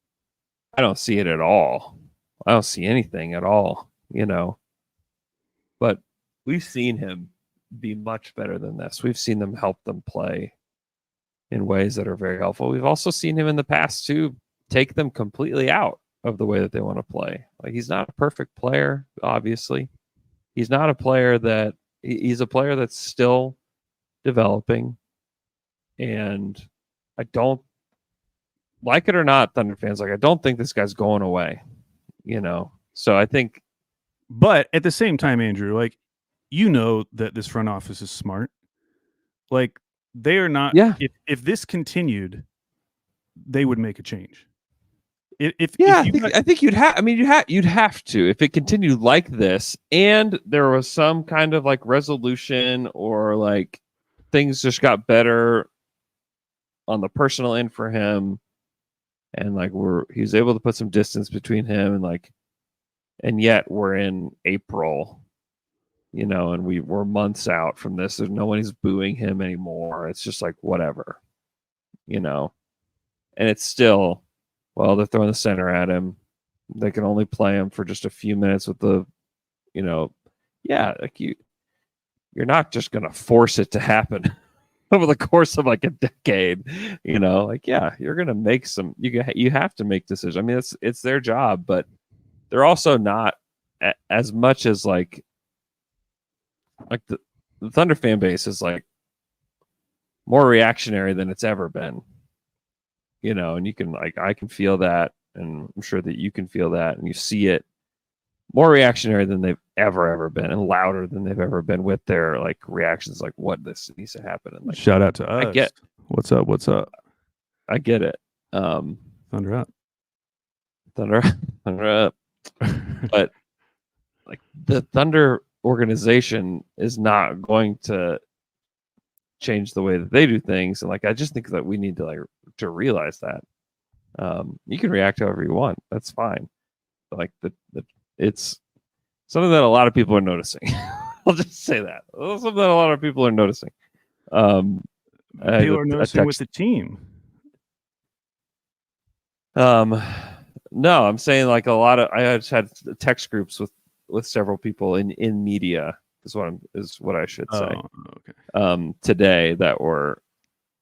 I don't see it at all. I don't see anything at all, But we've seen him be much better than this. We've seen them help them play in ways that are very helpful. We've also seen him in the past too take them completely out of the way that they want to play. Like he's not a perfect player, obviously. He's not a player he's a player that's still developing. And I don't like it or not, Thunder fans, like I don't think this guy's going away, So I think, but at the same time, Andrew, like that this front office is smart. Like they are not. Yeah. If this continued, they would make a change. I think you'd have. I mean, you'd have to if it continued like this, and there was some kind of like resolution or like things just got better on the personal end for him, and like he was able to put some distance between him and yet we're in April, and we're months out from this. There's no one who's booing him anymore. It's just like whatever, and it's still. Well, they're throwing the center at him. They can only play him for just a few minutes with the, like you're not just going to force it to happen over the course of like a decade, you're going to make you have to make decisions. I mean, it's their job, but they're also not as much as like the Thunder fan base is like more reactionary than it's ever been. And you can I can feel that, and I'm sure that you can feel that, and you see it more reactionary than they've ever been, and louder than they've ever been with their like reactions, like what this needs to happen. And like, shout out to us. I get what's up. I get it. Thunder up. But like the Thunder organization is not going to change the way that they do things, and like I just think that we need to realize that you can react however you want, that's fine, but like it's something that a lot of people are noticing. I'll just say that something that a lot of people are noticing. People are noticing with the team. No, I'm saying like a lot of I just had text groups with several people in media is what I should say. Okay. Today that were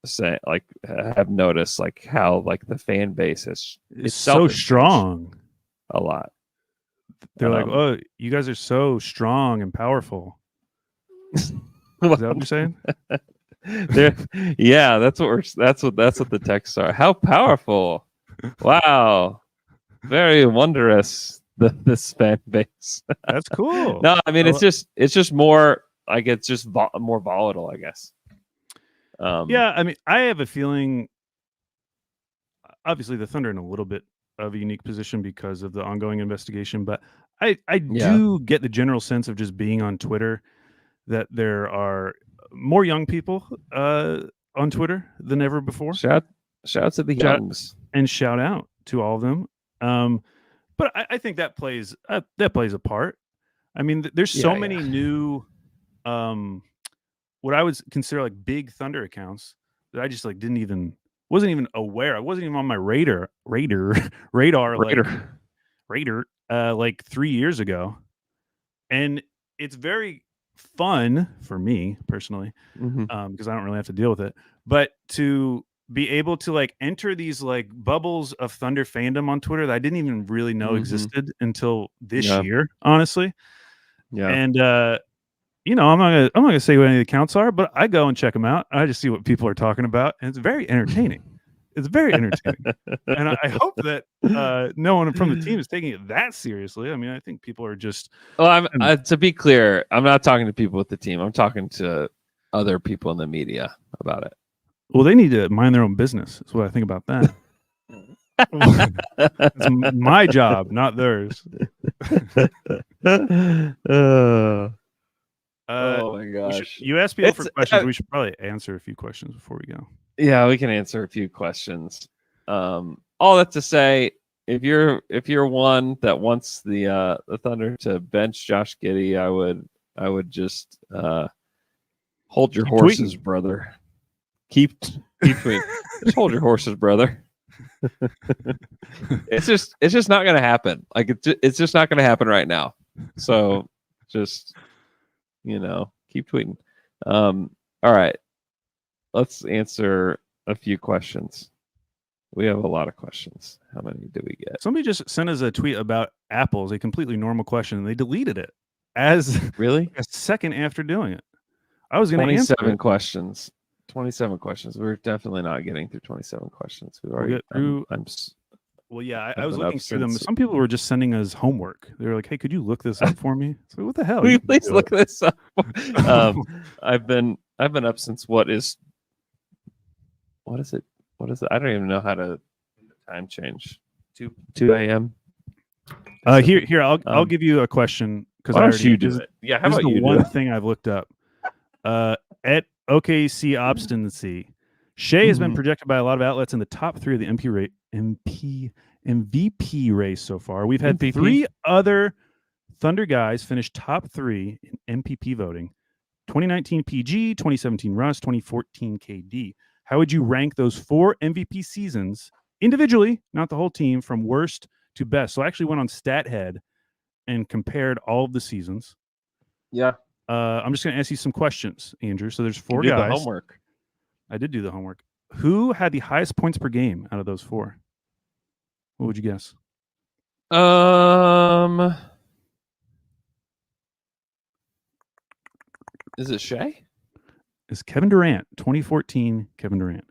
saying like have noticed like how like the fan base is so strong a lot. They're like, "Oh, you guys are so strong and powerful." Is that what you're saying? Yeah, that's what the texts are. How powerful! Wow, very wondrous. This fan base. That's cool. No, I mean it's just more like it's just more volatile, I guess. Yeah, I mean, I have a feeling. Obviously, the Thunder are in a little bit of a unique position because of the ongoing investigation, but I do get the general sense of just being on Twitter that there are more young people on Twitter than ever before. Shout to the youngs and shout out to all of them. But I think that plays a part. I mean, there's so many new, what I would consider like big Thunder accounts that I just like wasn't even aware. I wasn't even on my radar like 3 years ago, and it's very fun for me personally because I don't really have to deal with it. But to be able to like enter these like bubbles of Thunder fandom on Twitter that I didn't even really know existed until this year, honestly. Yeah. And I'm not gonna say what any of the accounts are, but I go and check them out. I just see what people are talking about, and it's very entertaining. It's very entertaining, and I hope that no one from the team is taking it that seriously. I mean, I think people are just. Well, to be clear, I'm not talking to people with the team. I'm talking to other people in the media about it. Well, they need to mind their own business. That's what I think about that. It's my job, not theirs. Oh my gosh! You asked people for questions. We should probably answer a few questions before we go. Yeah, we can answer a few questions. All that to say, if you're one that wants the Thunder to bench Josh Giddey, I would just hold your horses, brother. Keep tweeting. Just hold your horses, brother. It's just not gonna happen. Like it's just not gonna happen right now. So just keep tweeting. All right. Let's answer a few questions. We have a lot of questions. How many do we get? Somebody just sent us a tweet about apples, a completely normal question, and they deleted it as really a second after doing it. I was going to answer 27 questions. 27 questions. We're definitely not getting through 27 questions. We've already. Well, yeah, I was looking through them. Some people were just sending us homework. They were like, "Hey, could you look this up for me?" So what the hell? Will you please look this up? I've been up since what is it? I don't even know how to time change. 2 a.m. Here, I'll give you a question because why don't you do it? Yeah, how about you? This is the one thing I've looked up. At OKC Obstinacy, Shea has been projected by a lot of outlets in the top 3 of the MVP race so far. We've had 3 other Thunder guys finish top 3 in MVP voting: 2019 PG, 2017 Russ, 2014 KD. How would you rank those 4 MVP seasons individually, not the whole team, from worst to best? So I actually went on StatHead and compared all of the seasons. Yeah. I'm just going to ask you some questions, Andrew. So there's 4 guys. You did the homework. I did do the homework. Who had the highest points per game out of those 4? What would you guess? Is it Shea? It's Kevin Durant, 2014 Kevin Durant.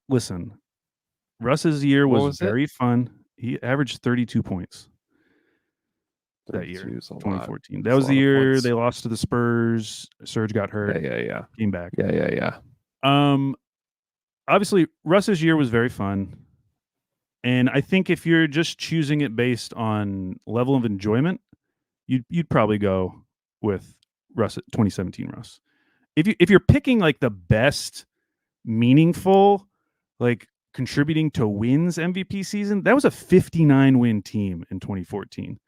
Listen, Russ's year was very fun. He averaged 32 points that year, 2014. That was the year they lost to the Spurs. Serge got hurt. Yeah. Came back. Yeah. Obviously, Russ's year was very fun. And I think if you're just choosing it based on level of enjoyment, you'd probably go with Russ, 2017 Russ. If you're picking like the best meaningful, like contributing to wins MVP season, that was a 59 win team in 2014.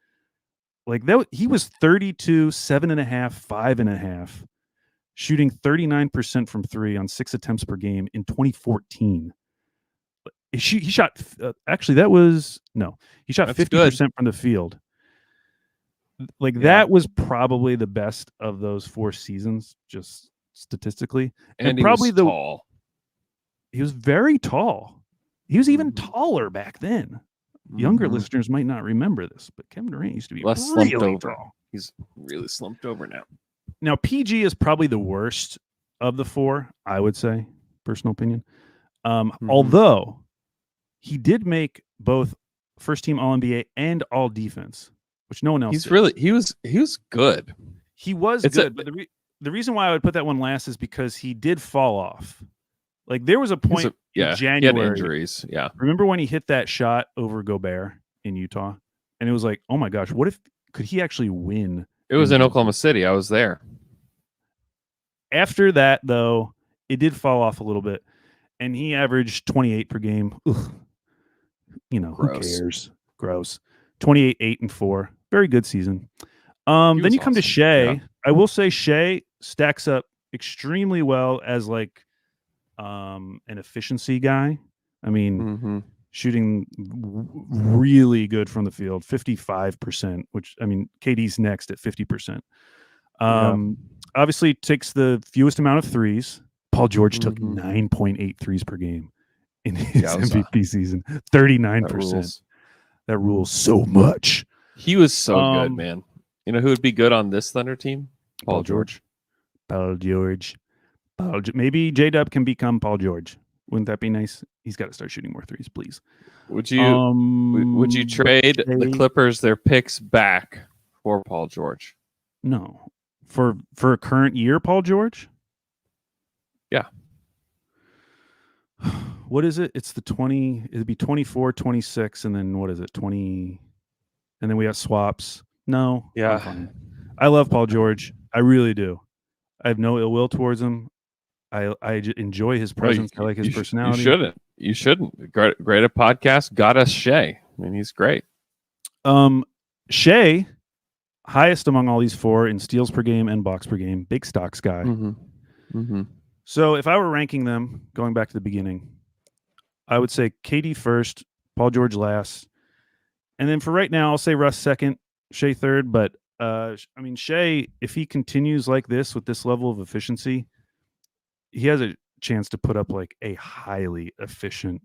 Like that, he was 32, 7.5, 5.5, shooting 39% from 3 on 6 attempts per game in 2014. He shot actually he shot 50% from the field. Like that was probably the best of those 4 seasons, just statistically. And probably he was tall. He was very tall. He was even taller back then. younger Mhm. listeners might not remember this, but Kevin Durant used to be Less slumped really over. tall. He's really slumped over now. Now, PG is probably the worst of the four, I would say, personal opinion. Although he did make both first team All NBA and All Defense, which no one else did. He was good. He was good, but the reason why I would put that one last is because he did fall off. Like there was a point in January. He had injuries. Yeah. Remember when he hit that shot over Gobert in Utah? And it was like, oh my gosh, could he actually win? It was in Oklahoma City. I was there. After that, though, it did fall off a little bit. And he averaged 28 per game. Ugh. Who cares? Gross. 28, 8, and 4. Very good season. Then you come to Shea. Yeah. I will say Shea stacks up extremely well as like an efficiency guy. I mean, shooting really good from the field, 55%, which, I mean, KD's next at 50%. Obviously takes the fewest amount of threes. Paul George took 9.8 threes per game in his MVP season, 39%. That rules so much. He was so good, man. You know who would be good on this Thunder team? Paul George. Maybe J-Dub can become Paul George. Wouldn't that be nice? He's got to start shooting more threes, please. Would you trade the Clippers their picks back for Paul George? No. For a current year, Paul George? Yeah. What is it? It's the 20. It'd be 24, 26, and then what is it? 20. And then we got swaps. No. Yeah. I love Paul George. I really do. I have no ill will towards him. I enjoy his presence. I like his personality. You shouldn't. Great a podcast got us Shea. I mean, he's great. Shea, highest among all these four in steals per game and blocks per game. Big stocks guy. So if I were ranking them, going back to the beginning, I would say KD first, Paul George last, and then for right now, I'll say Russ second, Shea third. But I mean, Shea, if he continues like this with this level of efficiency, he has a chance to put up like a highly efficient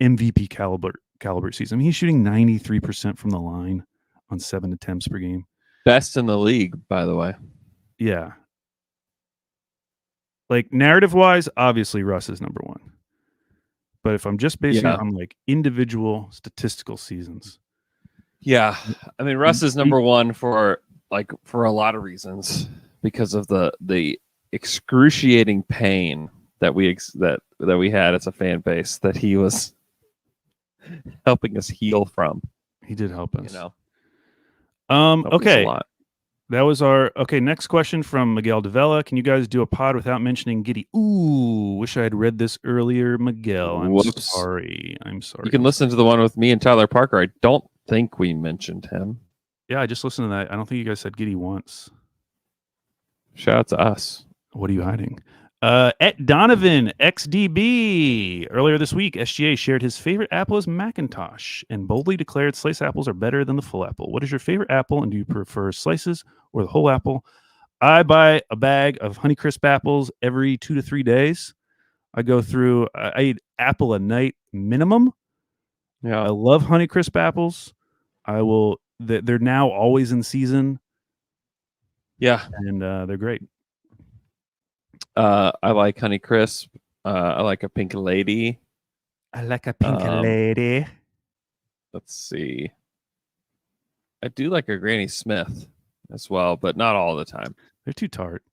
MVP caliber season. I mean, he's shooting 93% from the line on 7 attempts per game. Best in the league, by the way. Yeah. Like narrative wise, obviously Russ is number one. But if I'm just basing it on like individual statistical seasons. Yeah. I mean, Russ is number one for a lot of reasons because of the excruciating pain that we had as a fan base that he was helping us heal from. He did help us. You know. Okay. That was our next question from Miguel Davella. Can you guys do a pod without mentioning Giddy? Ooh, wish I had read this earlier, Miguel. I'm sorry. You can listen to the one with me and Tyler Parker. I don't think we mentioned him. Yeah, I just listened to that. I don't think you guys said Giddy once. Shout out to us. What are you hiding? At Donovan XDB. Earlier this week, SGA shared his favorite apple is Macintosh and boldly declared slice apples are better than the full apple. What is your favorite apple, and do you prefer slices or the whole apple? I buy a bag of Honeycrisp apples every 2 to 3 days. I go through, I eat apple a night minimum. Yeah. I love Honeycrisp apples. They're now always in season. Yeah. And they're great. I like Honeycrisp. I like a Pink Lady. Lady. Let's see. I do like a Granny Smith as well, but not all the time. They're too tart.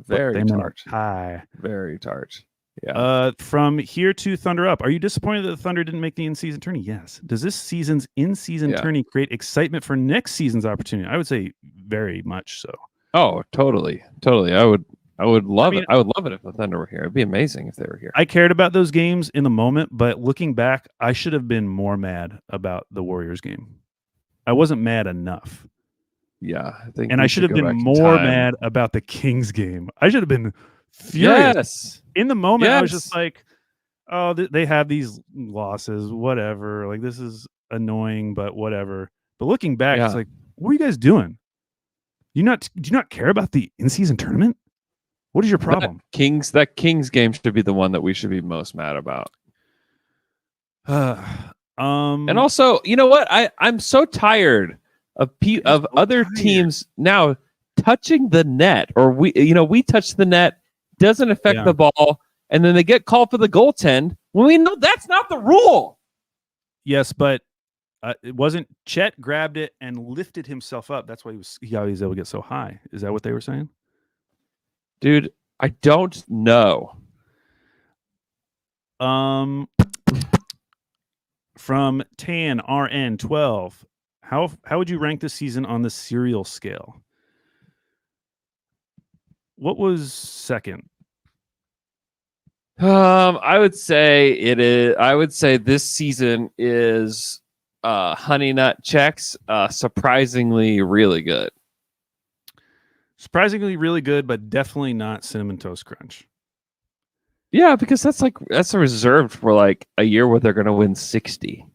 Very tart. Hi. Very tart. Yeah. From here to Thunder Up. Are you disappointed that the Thunder didn't make the in-season tourney? Yes. Does this season's in-season tourney create excitement for next season's opportunity? I would say very much so. Oh, totally. I would love it. I would love it if the Thunder were here. It'd be amazing if they were here. I cared about those games in the moment, but looking back, I should have been more mad about the Warriors game. I wasn't mad enough. Yeah, I think, and I should have been more mad about the Kings game. I should have been furious. Yes. In the moment, I was just like, "Oh, they have these losses. Whatever. Like this is annoying, but whatever." But looking back, it's like, what are you guys doing? Do you not care about the in-season tournament? What is your problem? That Kings game should be the one that we should be most mad about. And also, you know what? I'm so tired of other teams now touching the net, or we touch the net, doesn't affect the ball, and then they get called for the goaltend when we know that's not the rule. Yes, but it wasn't. Chet grabbed it and lifted himself up. That's why he was able to get so high. Is that what they were saying? Dude, I don't know. From Tan RN 12, how would you rank this season on the serial scale? What was second? I would say it is. I would say this season is Honey Nut Checks surprisingly really good. Surprisingly really good, but definitely not Cinnamon Toast Crunch. Yeah, because that's reserved for like a year where they're going to win 60.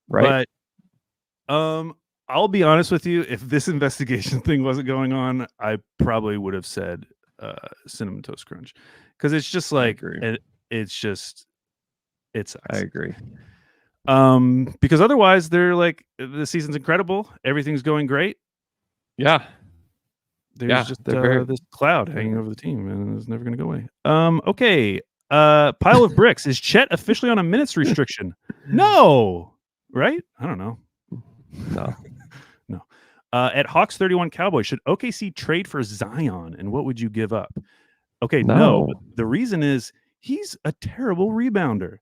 Right. But I'll be honest with you, if this investigation thing wasn't going on, I probably would have said Cinnamon Toast Crunch, because it's just like it sucks. I agree. Because otherwise they're like, the season's incredible, everything's going great. Yeah. There's just this cloud hanging over the team, and it's never going to go away. Okay. Pile of bricks. Is Chet officially on a minutes restriction? No. Right? I don't know. No. No. At Hawks 31 Cowboys, should OKC trade for Zion, and what would you give up? Okay, no. The reason is he's a terrible rebounder.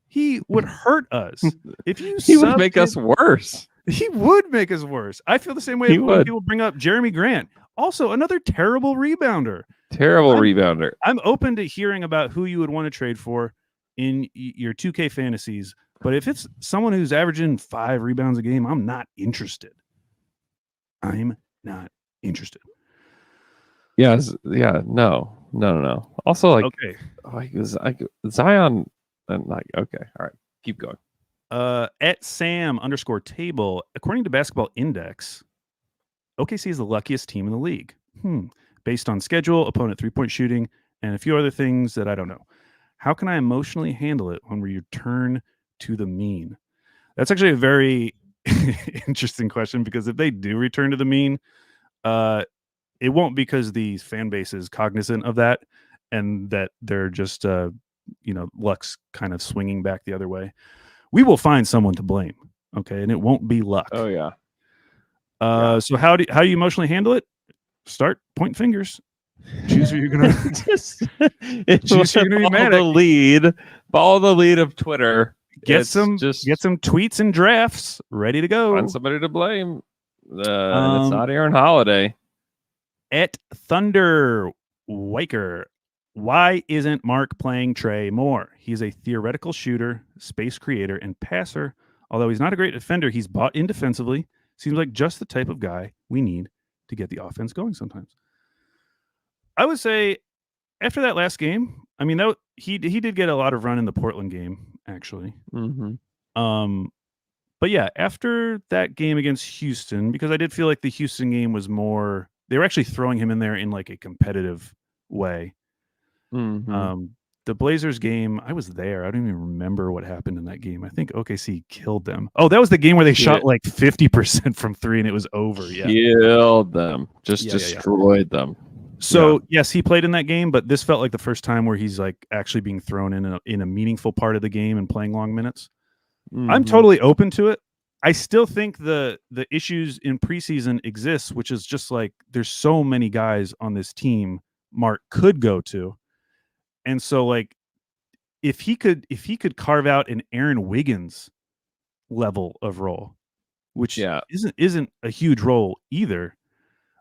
He would hurt us. He would make us worse. He would make us worse. I feel the same way when people bring up Jeremy Grant. Also, another terrible rebounder. Rebounder. I'm open to hearing about who you would want to trade for in your 2K fantasies, but if it's someone who's averaging 5 rebounds a game, I'm not interested. I'm not interested. Yes. Yeah. No. Also, like, okay, Zion. And like, okay, all right, keep going. At Sam_table, according to Basketball Index, OKC is the luckiest team in the league. Based on schedule, opponent 3-point shooting, and a few other things that I don't know. How can I emotionally handle it when we return to the mean? That's actually a very interesting question, because if they do return to the mean, it won't because the fan base is cognizant of that, and that they're just luck's kind of swinging back the other way. We will find someone to blame, okay, and it won't be luck. Oh yeah. So how do you emotionally handle it? Start pointing fingers. Choose who you're gonna choose who you're gonna be mad at. Follow the lead of Twitter. Get some tweets and drafts ready to go. Find somebody to blame. And it's not Aaron Holiday. At Thunder Wiker, why isn't Mark playing Trey more? He's a theoretical shooter, space creator, and passer. Although he's not a great defender, he's bought in defensively. Seems like just the type of guy we need to get the offense going sometimes. I would say after that last game, I mean, he did get a lot of run in the Portland game, actually. Mm-hmm. But yeah, after that game against Houston, because I did feel like the Houston game was more, they were actually throwing him in there in like a competitive way. Mm-hmm. The Blazers game, I was there. I don't even remember what happened in that game. I think OKC killed them. Oh, that was the game where they shot like 50% from 3 and it was over. Yeah, killed them. Destroyed them. So yes, he played in that game, but this felt like the first time where he's like actually being thrown in a meaningful part of the game and playing long minutes. Mm-hmm. I'm totally open to it. I still think the issues in preseason exist, which is just like there's so many guys on this team Mark could go to. And so like if he could carve out an Aaron Wiggins level of role, which isn't a huge role either,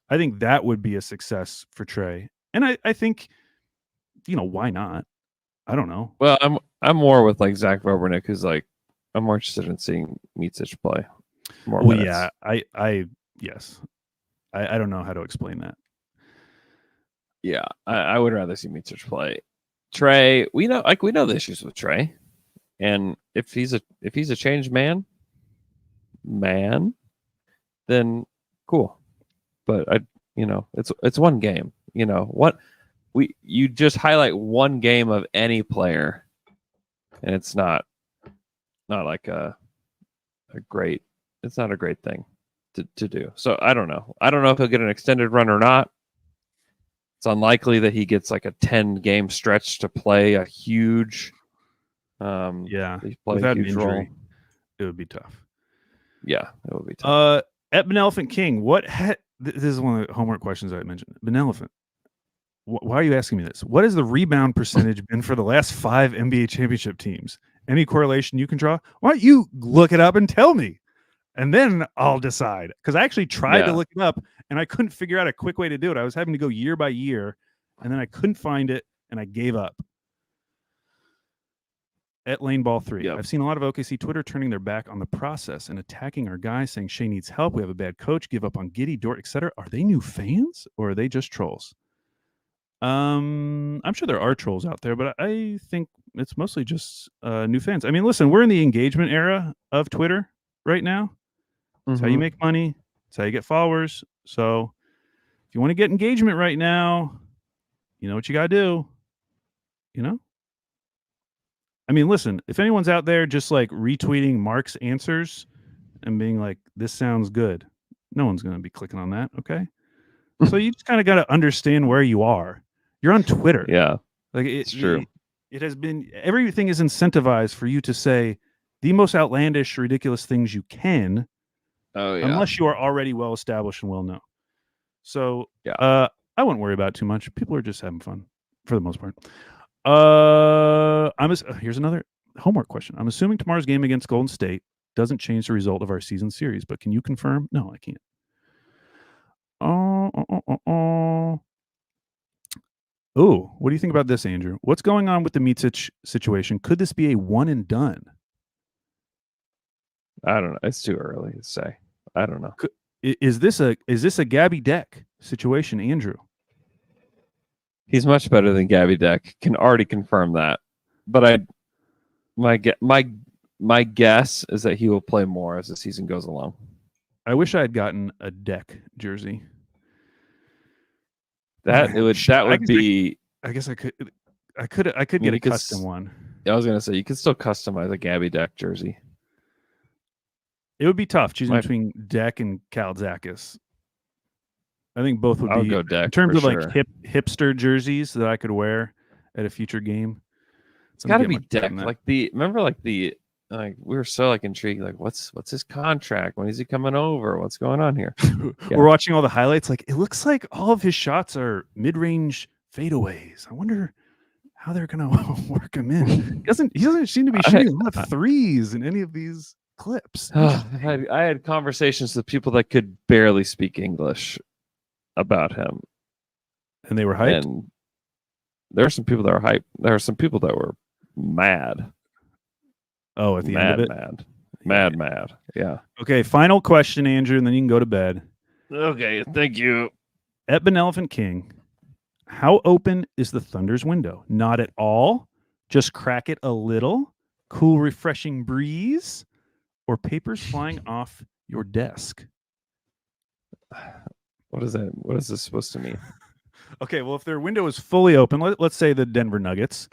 I think that would be a success for Trey. And I think, why not? I don't know. Well, I'm more with like Zach Vobernick, who's like, I'm more interested in seeing Micic play more minutes. Yeah, I don't know how to explain that. Yeah, I would rather see Micic play. Trey, we know the issues with Trey, and if he's a changed man, then cool. But it's one game. You just highlight one game of any player, and it's not not like a great. It's not a great thing to do. So I don't know. I don't know if he'll get an extended run or not. It's unlikely that he gets like a 10-game stretch to play a huge. Yeah, play without a an huge injury, role. it would be tough. Yeah, it would be tough. At Benevolent King, this is one of the homework questions I mentioned. Benevolent, why are you asking me this? What has the rebound percentage been for the last 5 NBA championship teams? Any correlation you can draw? Why don't you look it up and tell me? And then I'll decide. Because I actually tried to look it up, and I couldn't figure out a quick way to do it. I was having to go year by year, and then I couldn't find it, and I gave up. At Laneball 3, I've seen a lot of OKC Twitter turning their back on the process and attacking our guys, saying Shea needs help. We have a bad coach. Give up on Giddy, Dort, etc. Are they new fans or are they just trolls? I'm sure there are trolls out there, but I think it's mostly just new fans. I mean, listen, we're in the engagement era of Twitter right now. It's how you make money. It's how you get followers. So if you want to get engagement right now, you know what you got to do. You know? I mean, listen, if anyone's out there just like retweeting Mark's answers and being like, this sounds good, no one's going to be clicking on that. Okay. So you just kind of got to understand where you are. You're on Twitter. Yeah. Like it's true. It has been, everything is incentivized for you to say the most outlandish, ridiculous things you can. Oh, yeah. Unless you are already well established and well known. So yeah. I wouldn't worry about it too much. People are just having fun for the most part. Here's another homework question. I'm assuming tomorrow's game against Golden State doesn't change the result of our season series, but can you confirm? No, I can't. Oh, what do you think about this, Andrew? What's going on with the Micic situation? Could this be a one and done? I don't know. It's too early to say. I don't know. Is this a Gabby Deck situation, Andrew? He's much better than Gabby Deck. Can already confirm that. But my guess is that he will play more as the season goes along. I wish I had gotten a Deck jersey. I guess I could get a custom one. I was gonna say you could still customize a Gabby Deck jersey. It would be tough choosing between Deck and Kaldzakis. I think both would be go Deck, in terms of sure. like hipster jerseys that I could wear at a future game. It's got to be Deck. Like we were so like intrigued. Like what's his contract? When is he coming over? What's going on here? We're watching all the highlights. Like it looks like all of his shots are mid-range fadeaways. I wonder how they're gonna work him in. He doesn't seem to be shooting a lot of threes in any of these clips. I had conversations with people that could barely speak English about him, and they were hyped. And there are some people that were hyped. There are some people that were mad. Oh, at the end of it? Mad. Yeah. Okay, final question, Andrew, and then you can go to bed. Okay, thank you. At Benevolent King, how open is the Thunder's window? Not at all? Just crack it a little? Cool, refreshing breeze? Or papers flying off your desk? What is that? What is this supposed to mean? Okay, well, if their window is fully open, let's say the Denver Nuggets,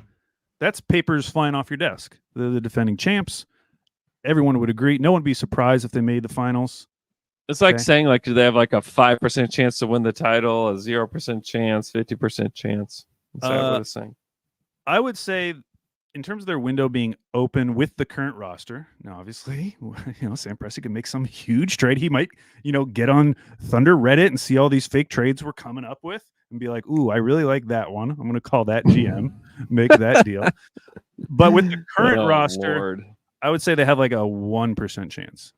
that's papers flying off your desk. They're the defending champs. Everyone would agree. No one would be surprised if they made the finals. It's like saying, like, do they have like a 5% chance to win the title, a 0% chance, 50% chance? Is that what it's saying? I would say, in terms of their window being open with the current roster, now obviously, Sam Presti can make some huge trade. He might, get on Thunder Reddit and see all these fake trades we're coming up with and be like, ooh, I really like that one. I'm going to call that GM, make that deal. But with the current roster, Lord. I would say they have like a 1% chance.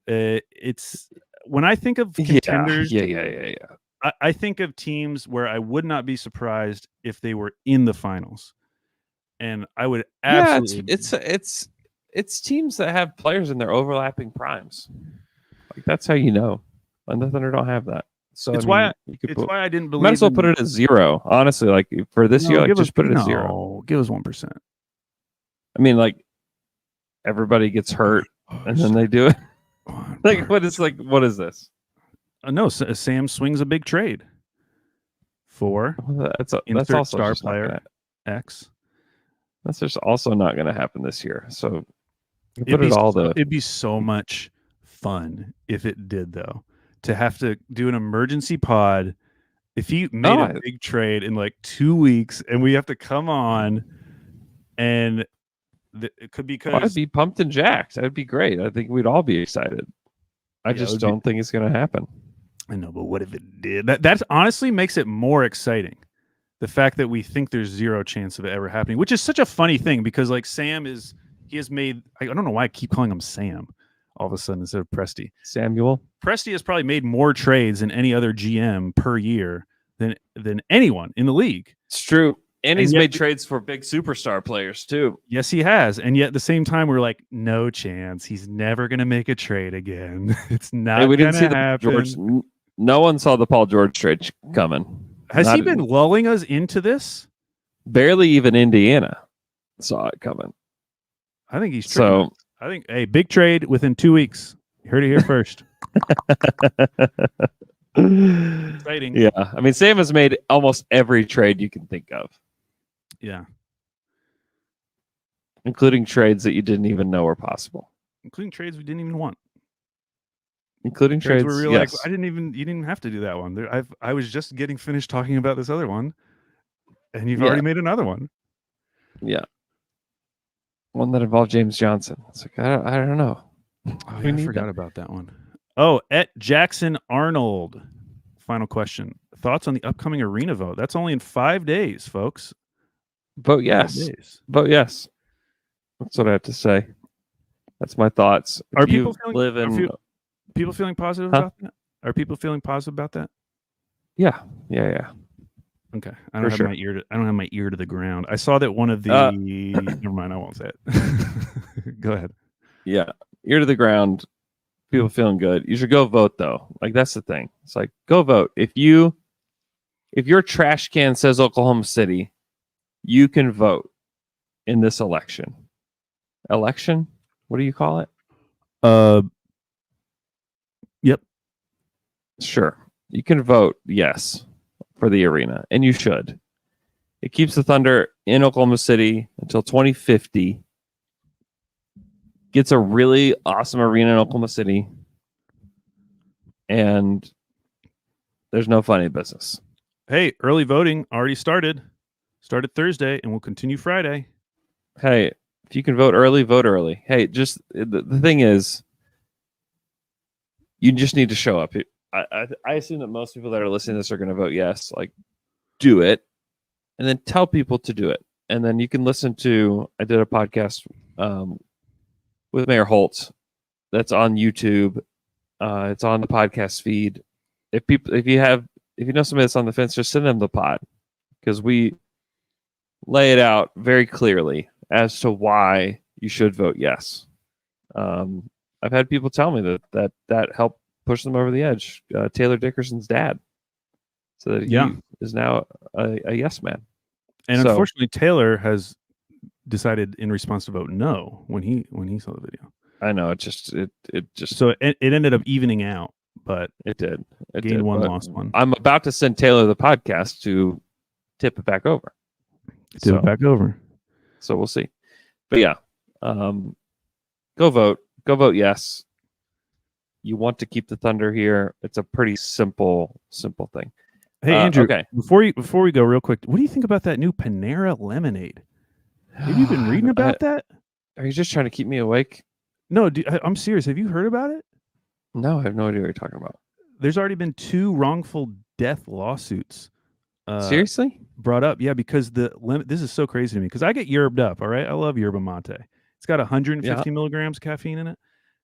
It's when I think of contenders, I think of teams where I would not be surprised if they were in the finals, and I would absolutely. It's teams that have players in their overlapping primes. Like that's how you know, and the Thunder don't have that. So it's why I didn't believe. Might as well put it at 0. Honestly, like for this year, like just put it at 0. Give us 1%. I mean, like everybody gets hurt, and then they do it. Like what is this? No, Sam swings a big trade for that's also star player X. That's just also not going to happen this year. So You put it all the It'd be so much fun if it did, though. To have to do an emergency pod. If he made a big trade in like 2 weeks, and we have to come on, and it could because I'd be pumped and jacked. That'd be great. I think we'd all be excited. I just don't think it's going to happen. I know, but what if it did? That honestly makes it more exciting. The fact that we think there's zero chance of it ever happening, which is such a funny thing because like he has made, I don't know why I keep calling him Sam all of a sudden instead of Presti. Samuel. Presti has probably made more trades than any other GM per year than anyone in the league. It's true. And he's made trades for big superstar players too. Yes, he has. And yet at the same time, we're like, no chance. He's never going to make a trade again. It's not going to happen. No one saw the Paul George trade coming. Has he been lulling us into this? Barely even Indiana saw it coming. I think he's trading. I think big trade within 2 weeks. You heard it here first. Exciting. Yeah. I mean, Sam has made almost every trade you can think of. Yeah. Including trades that you didn't even know were possible. Including trades we didn't even want. Including trades where we were like, you didn't even have to do that one. I was just getting finished talking about this other one, and you've already made another one. Yeah. One that involved James Johnson. It's like, I don't know. Oh, yeah, I forgot about that one. Oh, at Jackson Arnold. Final question. Thoughts on the upcoming arena vote? That's only in 5 days, folks. Vote yes. Vote yes. That's what I have to say. That's my thoughts. Are people feeling positive about that? Are people feeling positive about that? Yeah. Okay. I don't have my ear to the ground. I saw that one of the never mind, I won't say it. Go ahead. Yeah. Ear to the ground. People feeling good. You should go vote though. Like that's the thing. It's like go vote. If your trash can says Oklahoma City, you can vote in this election. Election? What do you call it? Yep. Sure. You can vote yes for the arena, and you should. It keeps the Thunder in Oklahoma City until 2050. Gets a really awesome arena in Oklahoma City, and there's no funny business. Hey, early voting already started. Started Thursday and will continue Friday. Hey, if you can vote early, vote early. Hey, just the thing is, you just need to show up. I assume that most people that are listening to this are going to vote yes. Like, do it, and then tell people to do it. And then you can listen to. I did a podcast with Mayor Holtz that's on YouTube. It's on the podcast feed. If you know somebody that's on the fence, just send them the pod because we lay it out very clearly as to why you should vote yes. I've had people tell me that helped push them over the edge. Taylor Dickerson's dad, so that he is now a yes man. And unfortunately, Taylor has decided in response to vote no when he saw the video. I know it just so it ended up evening out, but it did. It gained did, one, lost one. I'm about to send Taylor the podcast to tip it back over. It back over. So we'll see. But yeah, go vote. Go vote yes. You want to keep the Thunder here. It's a pretty simple thing. Hey, Andrew, okay. Before we go real quick, what do you think about that new Panera lemonade? Have you been reading about that? Are you just trying to keep me awake? No, I'm serious. Have you heard about it? No, I have no idea what you're talking about. There's already been 2 wrongful death lawsuits. Seriously? Brought up, yeah, because this is so crazy to me because I get yerbed up. All right, I love yerba mate. It's got 150 milligrams caffeine in it.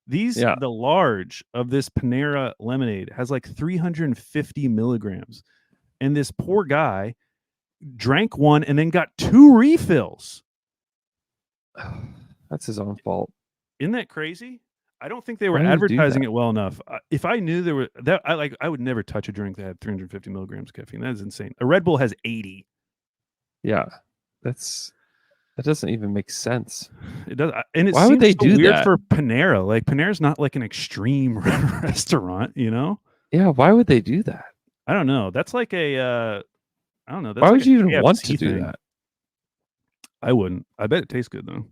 The large of this Panera lemonade has like 350 milligrams, and this poor guy drank one and then got 2 refills. That's his own fault. Isn't that crazy? I don't think they were advertising it well enough. If I knew there were that, I would never touch a drink that had 350 milligrams caffeine. That is insane. A Red Bull has 80. Yeah, that doesn't even make sense. It does. And why would they do weird that for Panera? Like Panera's not like an extreme restaurant, you know? Yeah. Why would they do that? I don't know. That's like I don't know. That's why like would you even want to do thing. that? I wouldn't. I bet it tastes good though.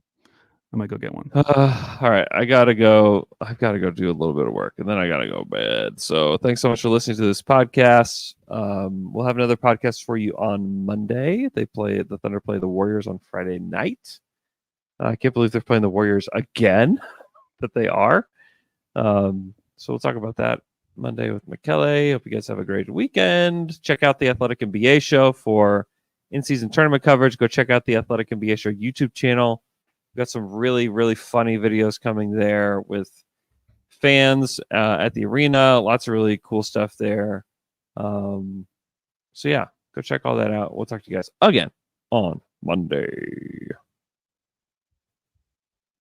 I might go get one. All right, I've got to go do a little bit of work, and then I got to go to bed. So thanks so much for listening to this podcast. We'll have another podcast for you on Monday. The Thunder play the Warriors on Friday night. I can't believe they're playing the Warriors again. That they are. So we'll talk about that Monday with Michele. Hope you guys have a great weekend. Check out the Athletic NBA show for in-season tournament coverage. Go check out the Athletic NBA show YouTube channel. We've got some really, really funny videos coming there with fans at the arena. Lots of really cool stuff there. So yeah, go check all that out. We'll talk to you guys again on Monday.